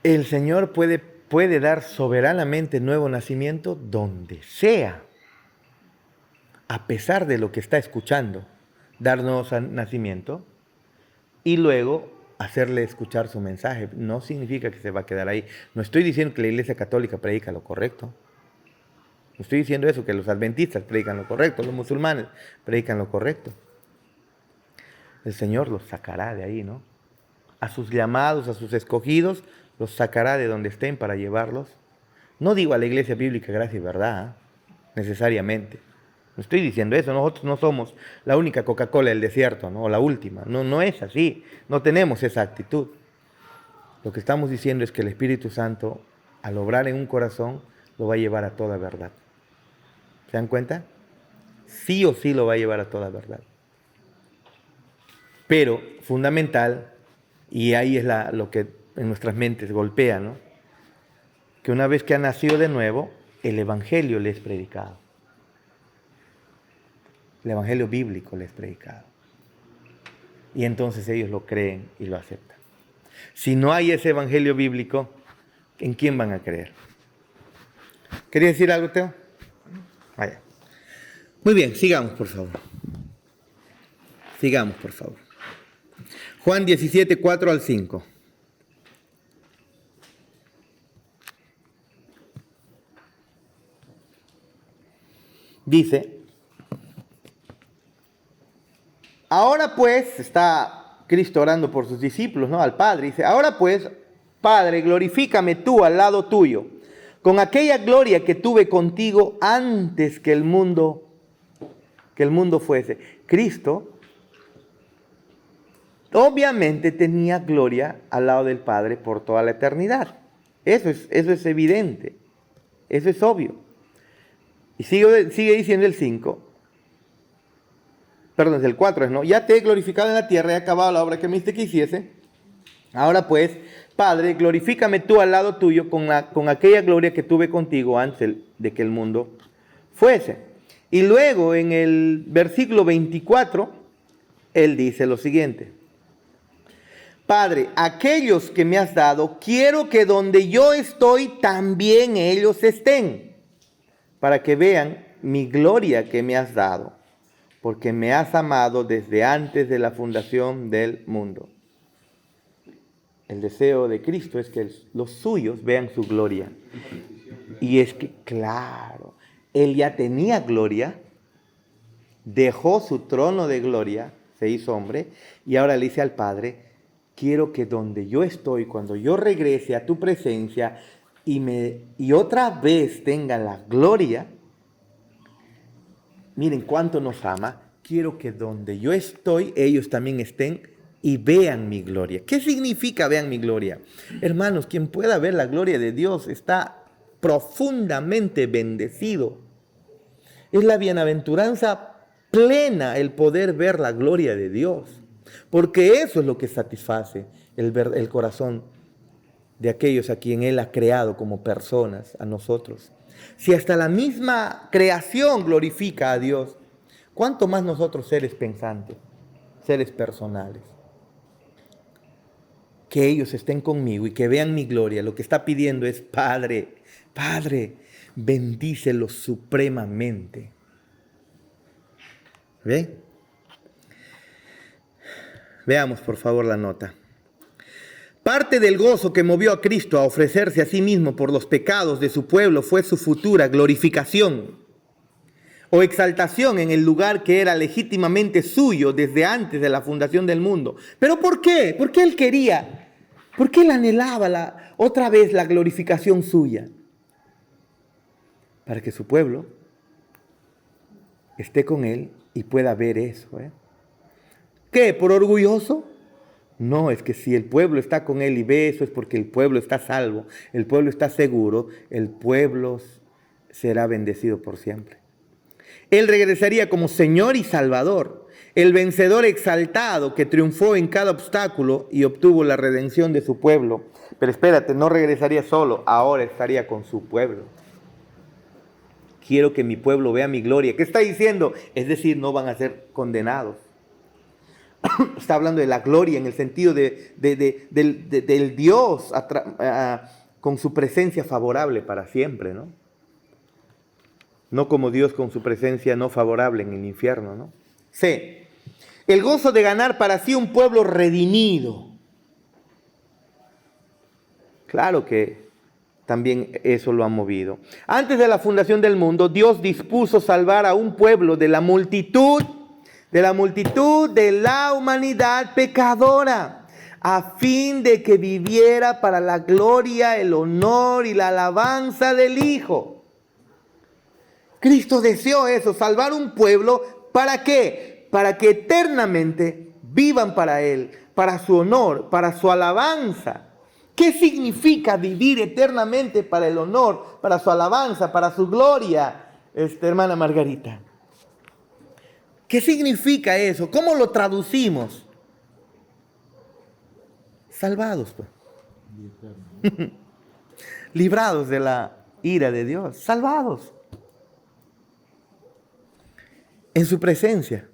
El Señor puede dar soberanamente nuevo nacimiento donde sea, a pesar de lo que está escuchando, dar nuevo nacimiento y luego hacerle escuchar su mensaje. No significa que se va a quedar ahí. No estoy diciendo que la Iglesia Católica predica lo correcto. No estoy diciendo eso, que los adventistas predican lo correcto, los musulmanes predican lo correcto. El Señor los sacará de ahí, ¿no? A sus llamados, a sus escogidos, los sacará de donde estén para llevarlos. No digo a la Iglesia Bíblica Gracia y Verdad, necesariamente. No estoy diciendo eso, nosotros no somos la única Coca-Cola del desierto, ¿no? O la última. No es así, no tenemos esa actitud. Lo que estamos diciendo es que el Espíritu Santo, al obrar en un corazón, lo va a llevar a toda verdad. ¿Se dan cuenta? Sí o sí lo va a llevar a toda verdad. Pero, fundamental, y ahí es lo que en nuestras mentes golpea, ¿no? Que una vez que ha nacido de nuevo, el Evangelio le es predicado. El Evangelio bíblico le es predicado. Y entonces ellos lo creen y lo aceptan. Si no hay ese evangelio bíblico, ¿en quién van a creer? ¿Quería decir algo, Teo? Vaya. Muy bien, sigamos, por favor. Sigamos, por favor. Juan 17, 4 al 5. Dice, ahora pues, está Cristo orando por sus discípulos, ¿no? Al Padre. Dice, ahora pues, Padre, glorifícame tú al lado tuyo, con aquella gloria que tuve contigo antes que el mundo fuese. Cristo obviamente tenía gloria al lado del Padre por toda la eternidad. Eso es evidente. Eso es obvio. Y sigue diciendo el 5. Perdón, es el 4, ¿no? Ya te he glorificado en la tierra, he acabado la obra que me diste que hiciese. Ahora pues, Padre, glorifícame tú al lado tuyo con aquella gloria que tuve contigo antes de que el mundo fuese. Y luego en el versículo 24, él dice lo siguiente. Padre, aquellos que me has dado, quiero que donde yo estoy, también ellos estén, para que vean mi gloria que me has dado, porque me has amado desde antes de la fundación del mundo. El deseo de Cristo es que los suyos vean su gloria. Y es que, claro, Él ya tenía gloria, dejó su trono de gloria, se hizo hombre, y ahora le dice al Padre, quiero que donde yo estoy, cuando yo regrese a tu presencia, y otra vez tenga la gloria, miren cuánto nos ama, quiero que donde yo estoy, ellos también estén y vean mi gloria. ¿Qué significa vean mi gloria? Hermanos, quien pueda ver la gloria de Dios está profundamente bendecido. Es la bienaventuranza plena el poder ver la gloria de Dios, porque eso es lo que satisface el corazón de aquellos a quien Él ha creado como personas, a nosotros. Si hasta la misma creación glorifica a Dios, ¿cuánto más nosotros seres pensantes, seres personales? Que ellos estén conmigo y que vean mi gloria. Lo que está pidiendo es, Padre, Padre, bendícelos supremamente. ¿Ve? Veamos por favor la nota. Parte del gozo que movió a Cristo a ofrecerse a sí mismo por los pecados de su pueblo fue su futura glorificación o exaltación en el lugar que era legítimamente suyo desde antes de la fundación del mundo. ¿Pero por qué? ¿Por qué Él quería? ¿Por qué Él anhelaba otra vez la glorificación suya? Para que su pueblo esté con Él y pueda ver eso. ¿Qué? ¿Por orgulloso? No, es que si el pueblo está con Él y ve eso es porque el pueblo está salvo, el pueblo está seguro, el pueblo será bendecido por siempre. Él regresaría como Señor y Salvador, el vencedor exaltado que triunfó en cada obstáculo y obtuvo la redención de su pueblo. Pero espérate, no regresaría solo, ahora estaría con su pueblo. Quiero que mi pueblo vea mi gloria. ¿Qué está diciendo? Es decir, no van a ser condenados. Está hablando de la gloria en el sentido del Dios con su presencia favorable para siempre, ¿no? No como Dios con su presencia no favorable en el infierno, ¿no? C. El gozo de ganar para sí un pueblo redimido. Claro que también eso lo ha movido. Antes de la fundación del mundo, Dios dispuso salvar a un pueblo de la multitud de la humanidad pecadora, a fin de que viviera para la gloria, el honor y la alabanza del Hijo. Cristo deseó eso, salvar un pueblo, ¿para qué? Para que eternamente vivan para Él, para su honor, para su alabanza. ¿Qué significa vivir eternamente para el honor, para su alabanza, para su gloria, hermana Margarita? ¿Qué significa eso? ¿Cómo lo traducimos? Salvados, pues. Librados de la ira de Dios. Salvados. En su presencia.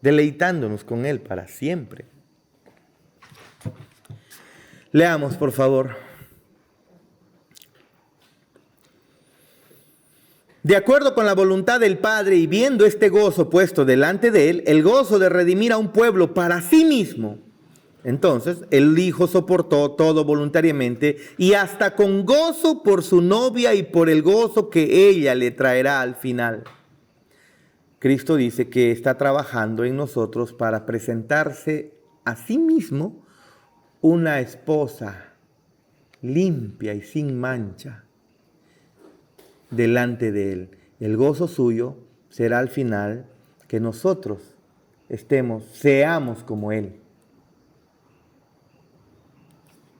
Deleitándonos con Él para siempre. Leamos, por favor. De acuerdo con la voluntad del Padre y viendo este gozo puesto delante de él, el gozo de redimir a un pueblo para sí mismo. Entonces, el Hijo soportó todo voluntariamente y hasta con gozo por su novia y por el gozo que ella le traerá al final. Cristo dice que está trabajando en nosotros para presentarse a sí mismo una esposa limpia y sin mancha delante de él. El gozo suyo será al final que nosotros seamos como él.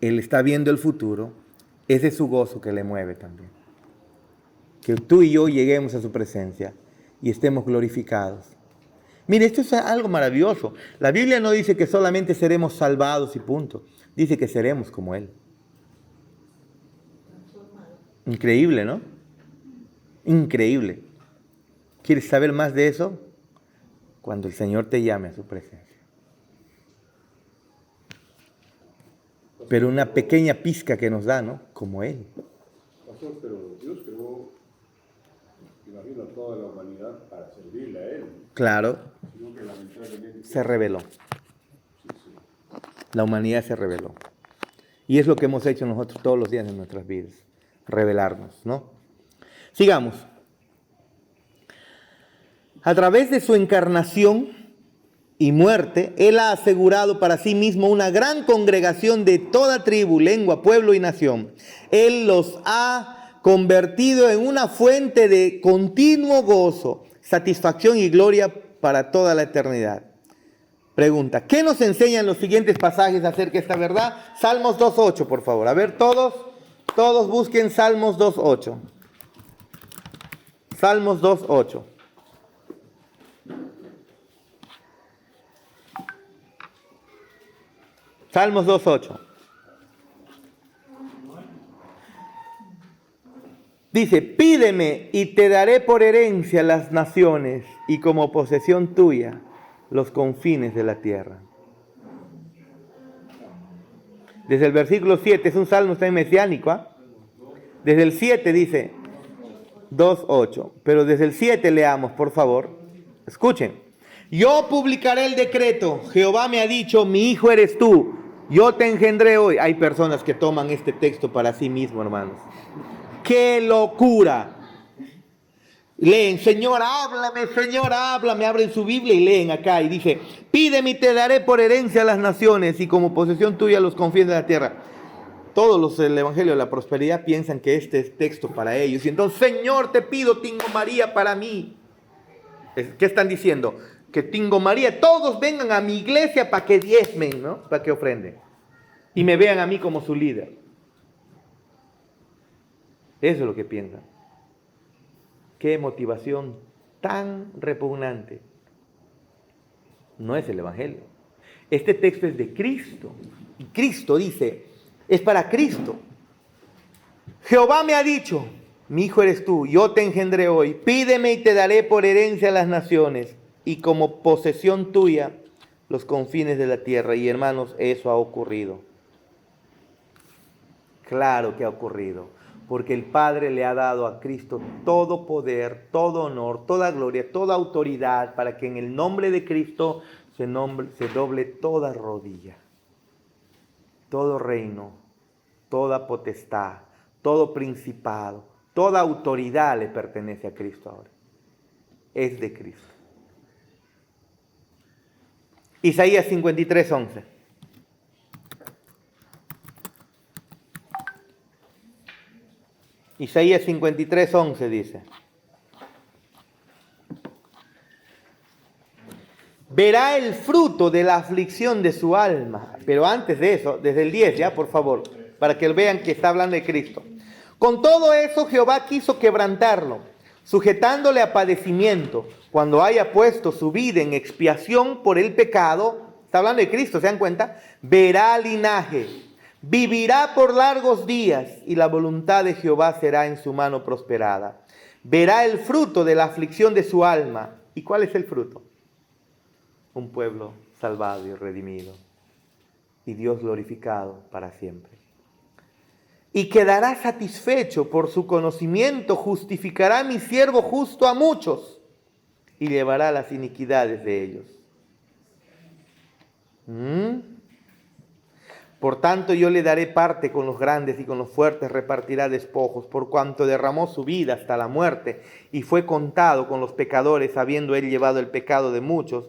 Él está viendo el futuro, ese es su gozo que le mueve también. Que tú y yo lleguemos a su presencia y estemos glorificados. Mire, esto es algo maravilloso. La Biblia no dice que solamente seremos salvados y punto. Dice que seremos como él. Increíble, ¿no? Increíble. ¿Quieres saber más de eso? Cuando el Señor te llame a su presencia. Pero una pequeña pizca que nos da, ¿no? Como él. Pastor, pero Dios creó, imagino, toda la humanidad para servirle a él. Claro. Sino que lamentablemente Se rebeló. Sí, sí. La humanidad se rebeló. Y es lo que hemos hecho nosotros todos los días en nuestras vidas. Rebelarnos, ¿no? Sigamos. A través de su encarnación y muerte, Él ha asegurado para sí mismo una gran congregación de toda tribu, lengua, pueblo y nación. Él los ha convertido en una fuente de continuo gozo, satisfacción y gloria para toda la eternidad. Pregunta, ¿qué nos enseñan los siguientes pasajes acerca de esta verdad? Salmos 2.8, por favor. A ver, todos busquen Salmos 2.8. Salmos 2.8. Salmos 2.8. Dice, pídeme y te daré por herencia las naciones y como posesión tuya los confines de la tierra. Desde el versículo 7, es un salmo también mesiánico, ¿eh? Desde el 7 dice 2.8, pero desde el 7 leamos, por favor. Escuchen. Yo publicaré el decreto, Jehová me ha dicho, mi hijo eres tú, yo te engendré hoy. Hay personas que toman este texto para sí mismo, hermanos. ¡Qué locura! Leen, Señor, háblame, abren su Biblia y leen acá y dice, pídeme y te daré por herencia a las naciones y como posesión tuya los confines de la tierra. Todos los del Evangelio de la Prosperidad piensan que este es texto para ellos. Y entonces, Señor, te pido Tingo María para mí. ¿Qué están diciendo? Que Tingo María, todos vengan a mi iglesia para que diezmen, ¿no? Para que ofrenden. Y me vean a mí como su líder. Eso es lo que piensan. Qué motivación tan repugnante. No es el Evangelio. Este texto es de Cristo. Y Cristo dice, es para Cristo. Jehová me ha dicho, mi hijo eres tú, yo te engendré hoy. Pídeme y te daré por herencia a las naciones y como posesión tuya los confines de la tierra. Y hermanos, eso ha ocurrido. Claro que ha ocurrido. Porque el Padre le ha dado a Cristo todo poder, todo honor, toda gloria, toda autoridad, para que en el nombre de Cristo se doble toda rodilla, todo reino, toda potestad, todo principado, toda autoridad le pertenece a Cristo ahora. Es de Cristo. Isaías 53:11. Isaías 53:11 dice, verá el fruto de la aflicción de su alma. Pero antes de eso, desde el 10 ya, por favor, para que vean que está hablando de Cristo. Con todo eso Jehová quiso quebrantarlo, sujetándole a padecimiento, cuando haya puesto su vida en expiación por el pecado. Está hablando de Cristo, ¿se dan cuenta? Verá linaje. Vivirá por largos días y la voluntad de Jehová será en su mano prosperada. Verá el fruto de la aflicción de su alma. ¿Y cuál es el fruto? Un pueblo salvado y redimido. y Dios glorificado para siempre. Y quedará satisfecho por su conocimiento, justificará a mi siervo justo a muchos y llevará las iniquidades de ellos. Por tanto, yo le daré parte con los grandes y con los fuertes repartirá despojos, por cuanto derramó su vida hasta la muerte y fue contado con los pecadores, habiendo él llevado el pecado de muchos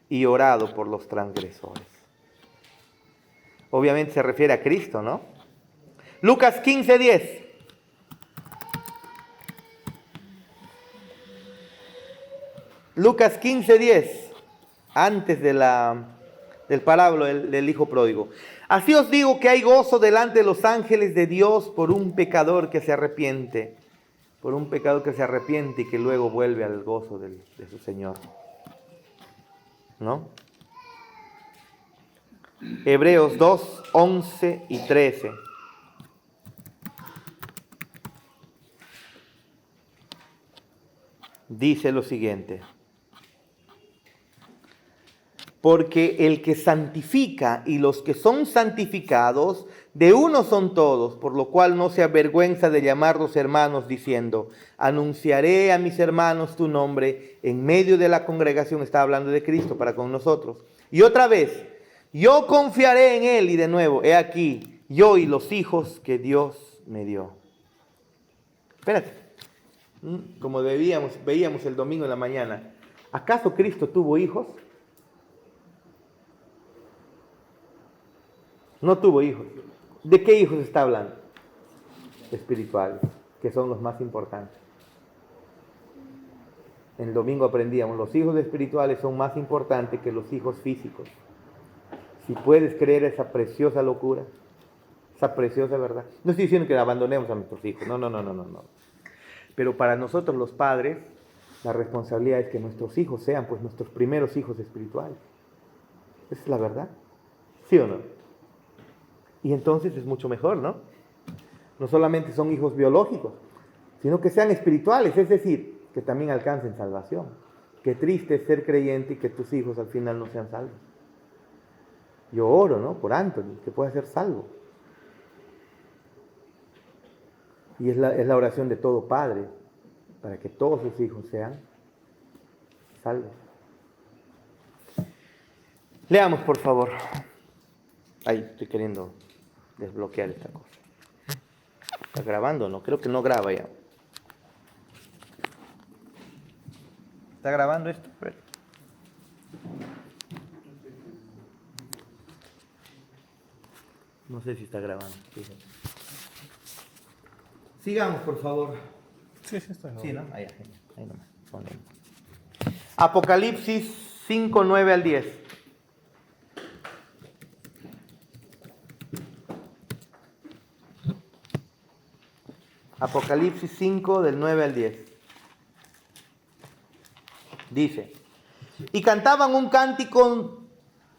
y orado por los transgresores. Obviamente se refiere a Cristo, ¿no? Lucas 15:10. Lucas 15:10, antes de del parábola del hijo pródigo. Así os digo que hay gozo delante de los ángeles de Dios por un pecador que se arrepiente, y que luego vuelve al gozo de su Señor. ¿No? Hebreos 2, 11 y 13. Dice lo siguiente: porque el que santifica y los que son santificados, de uno son todos, por lo cual no se avergüenza de llamarlos hermanos, diciendo, anunciaré a mis hermanos tu nombre en medio de la congregación. Está hablando de Cristo para con nosotros. Y otra vez, yo confiaré en él, y de nuevo, he aquí, yo y los hijos que Dios me dio. Espérate, como veíamos el domingo en la mañana, ¿acaso Cristo tuvo hijos? No tuvo hijos. ¿De qué hijos está hablando? Espirituales, que son los más importantes. En el domingo aprendíamos, los hijos espirituales son más importantes que los hijos físicos. Si puedes creer esa preciosa locura, esa preciosa verdad. No estoy diciendo que abandonemos a nuestros hijos, no. Pero para nosotros los padres, la responsabilidad es que nuestros hijos sean pues nuestros primeros hijos espirituales. Esa es la verdad. ¿Sí o no? Y entonces es mucho mejor, ¿no? No solamente son hijos biológicos, sino que sean espirituales, es decir, que también alcancen salvación. Qué triste es ser creyente y que tus hijos al final no sean salvos. Yo oro, ¿no? Por Anthony, que pueda ser salvo. Y es la oración de todo padre, para que todos sus hijos sean salvos. Leamos, por favor. Ahí estoy queriendo desbloquear esta cosa. ¿Está grabando o no? Creo que no graba ya. ¿Está grabando esto? No sé si está grabando. Fíjate. Sigamos, por favor. Sí, está bien. Sí, ¿no? Ahí nomás. Ponemos. Apocalipsis 5, 9 al 10. Apocalipsis 5, del 9 al 10. Dice: y cantaban un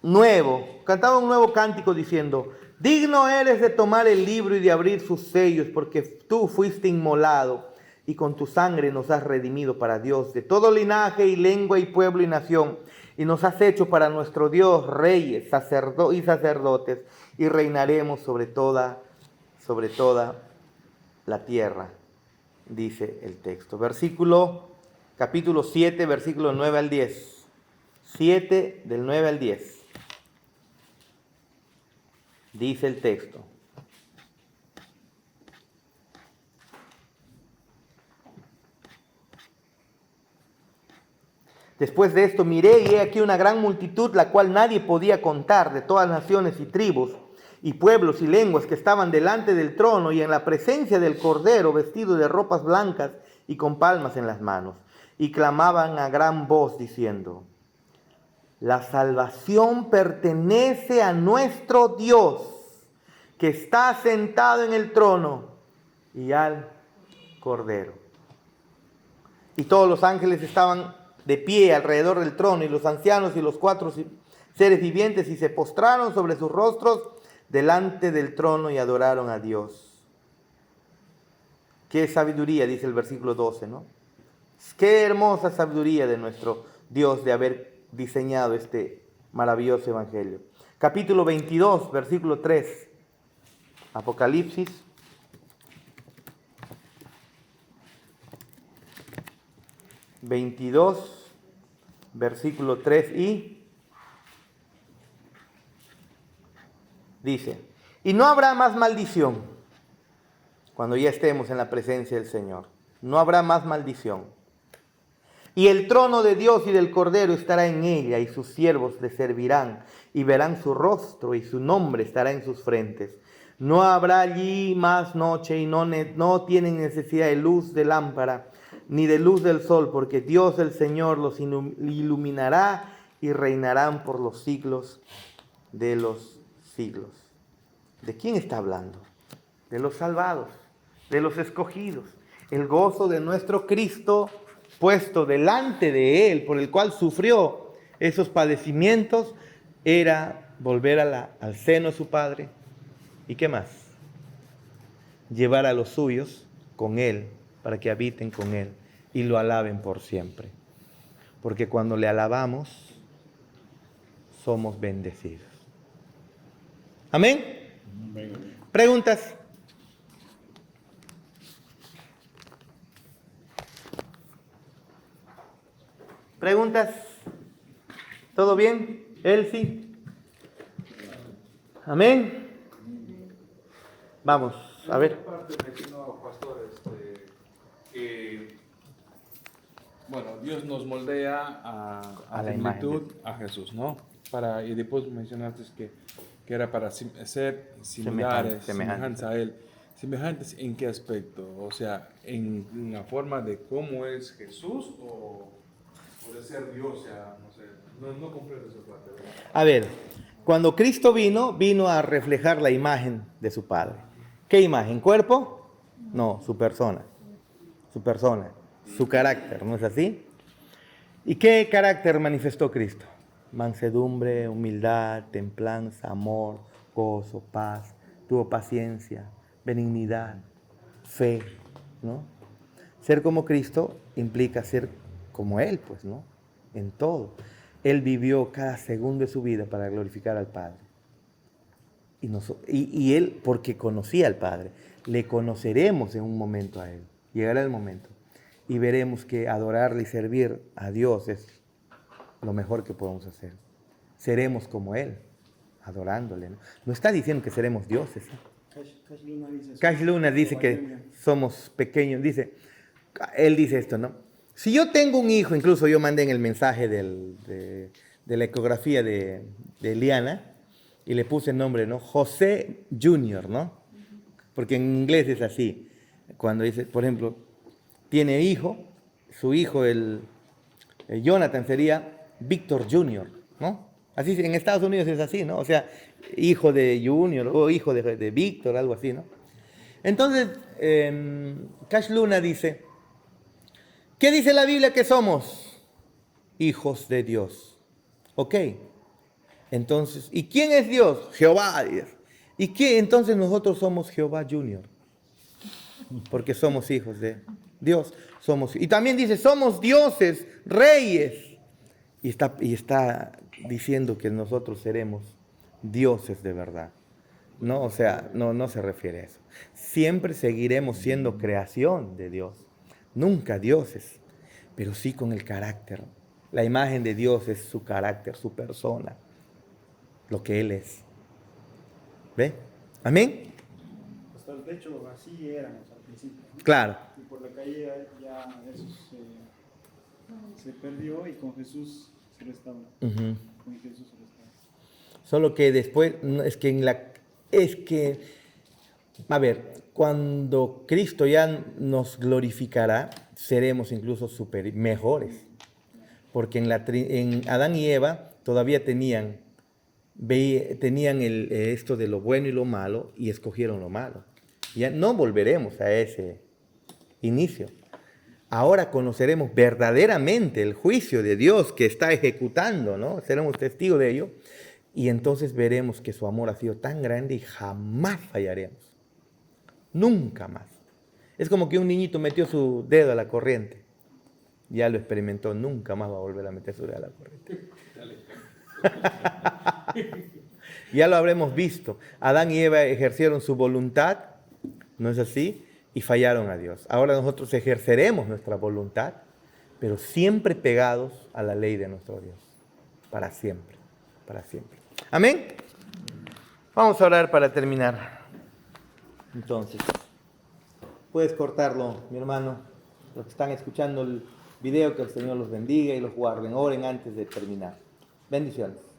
nuevo cántico diciendo: digno eres de tomar el libro y de abrir sus sellos, porque tú fuiste inmolado y con tu sangre nos has redimido para Dios de todo linaje y lengua y pueblo y nación, y nos has hecho para nuestro Dios reyes, sacerdotes, y reinaremos sobre toda la tierra, dice el texto. Capítulo 7, versículos 9 al 10. 7 del 9 al 10. Dice el texto: después de esto miré y he aquí una gran multitud, la cual nadie podía contar, de todas naciones y tribus y pueblos y lenguas, que estaban delante del trono y en la presencia del Cordero, vestidos de ropas blancas y con palmas en las manos, y clamaban a gran voz diciendo: la salvación pertenece a nuestro Dios, que está sentado en el trono, y al Cordero. Y todos los ángeles estaban de pie alrededor del trono, y los ancianos y los 4 seres vivientes, y se postraron sobre sus rostros delante del trono y adoraron a Dios. Qué sabiduría, dice el versículo 12, ¿no? Qué hermosa sabiduría de nuestro Dios de haber diseñado este maravilloso evangelio. capítulo 22, versículo 3. Apocalipsis. Versículo 3 y dice, y no habrá más maldición cuando ya estemos en la presencia del Señor. No habrá más maldición. Y el trono de Dios y del Cordero estará en ella, y sus siervos le servirán, y verán su rostro, y su nombre estará en sus frentes. No habrá allí más noche, y no tienen necesidad de luz de lámpara, ni de luz del sol, porque Dios el Señor los iluminará, y reinarán por los siglos de los siglos. ¿De quién está hablando? De los salvados, de los escogidos. El gozo de nuestro Cristo puesto delante de Él, por el cual sufrió esos padecimientos, era volver al seno de su Padre. ¿Y qué más? Llevar a los suyos con Él, para que habiten con Él y lo alaben por siempre. Porque cuando le alabamos, somos bendecidos. ¿Amén? ¿Preguntas? ¿Preguntas? ¿Todo bien? Elsie. ¿Amén? Vamos, a ver. Parte mencionó, pastor, que bueno, Dios nos moldea a la similitud a Jesús, ¿no? Y después mencionaste que era para ser similares, semejantes a Él. ¿Semejantes en qué aspecto? O sea, en la forma de cómo es Jesús o de ser Dios, o sea, no sé, no comprendo esa parte, ¿verdad? A ver, cuando Cristo vino a reflejar la imagen de su Padre. ¿Qué imagen? ¿Cuerpo? No, su persona. Su persona, su carácter, ¿no es así? ¿Y qué carácter manifestó Cristo? Mansedumbre, humildad, templanza, amor, gozo, paz, tuvo paciencia, benignidad, fe, ¿no? Ser como Cristo implica ser como Él, pues, ¿no? En todo. Él vivió cada segundo de su vida para glorificar al Padre. Y Él, porque conocía al Padre, le conoceremos en un momento a Él. Llegará el momento. Y veremos que adorarle y servir a Dios es lo mejor que podemos hacer. Seremos como Él, adorándole, ¿no? No está diciendo que seremos dioses, ¿eh? Cash Luna dice que somos pequeños. Él dice esto, ¿no? Si yo tengo un hijo, incluso yo mandé en el mensaje de la ecografía de Eliana, y le puse el nombre, ¿no? José Junior, ¿no? Porque en inglés es así. Cuando dice, por ejemplo, tiene hijo, su hijo, el Jonathan, sería Víctor Junior, ¿no? Así en Estados Unidos es así, ¿no? O sea, hijo de Junior o hijo de Víctor, algo así, ¿no? Entonces, Cash Luna dice, ¿qué dice la Biblia que somos? Hijos de Dios. Ok. Entonces, ¿y quién es Dios? Jehová. ¿Y qué? Entonces nosotros somos Jehová Junior. Porque somos hijos de Dios. Y también dice, somos dioses, reyes. Y está diciendo que nosotros seremos dioses de verdad. No, o sea, no se refiere a eso. Siempre seguiremos siendo creación de Dios. Nunca dioses, pero sí con el carácter. La imagen de Dios es su carácter, su persona, lo que Él es. ¿Ve? ¿Amén? Hasta de hecho así éramos al principio, ¿no? Claro. Y por la caída ya eso se perdió y con Jesús se restauró. Uh-huh. Con Jesús se restauró. Solo que después, a ver, cuando Cristo ya nos glorificará, seremos incluso mejores. Porque en Adán y Eva todavía tenían esto de lo bueno y lo malo y escogieron lo malo. Ya no volveremos a ese inicio. Ahora conoceremos verdaderamente el juicio de Dios que está ejecutando, ¿no? Seremos testigos de ello. Y entonces veremos que su amor ha sido tan grande y jamás fallaremos. Nunca más. Es como que un niñito metió su dedo a la corriente. Ya lo experimentó, nunca más va a volver a meter su dedo a la corriente. Ya lo habremos visto. Adán y Eva ejercieron su voluntad, ¿no es así? Y fallaron a Dios. Ahora nosotros ejerceremos nuestra voluntad, pero siempre pegados a la ley de nuestro Dios. Para siempre, para siempre. Amén. Vamos a orar para terminar. Entonces, puedes cortarlo, mi hermano. Los que están escuchando el video, que el Señor los bendiga y los guarden. Oren antes de terminar. Bendiciones.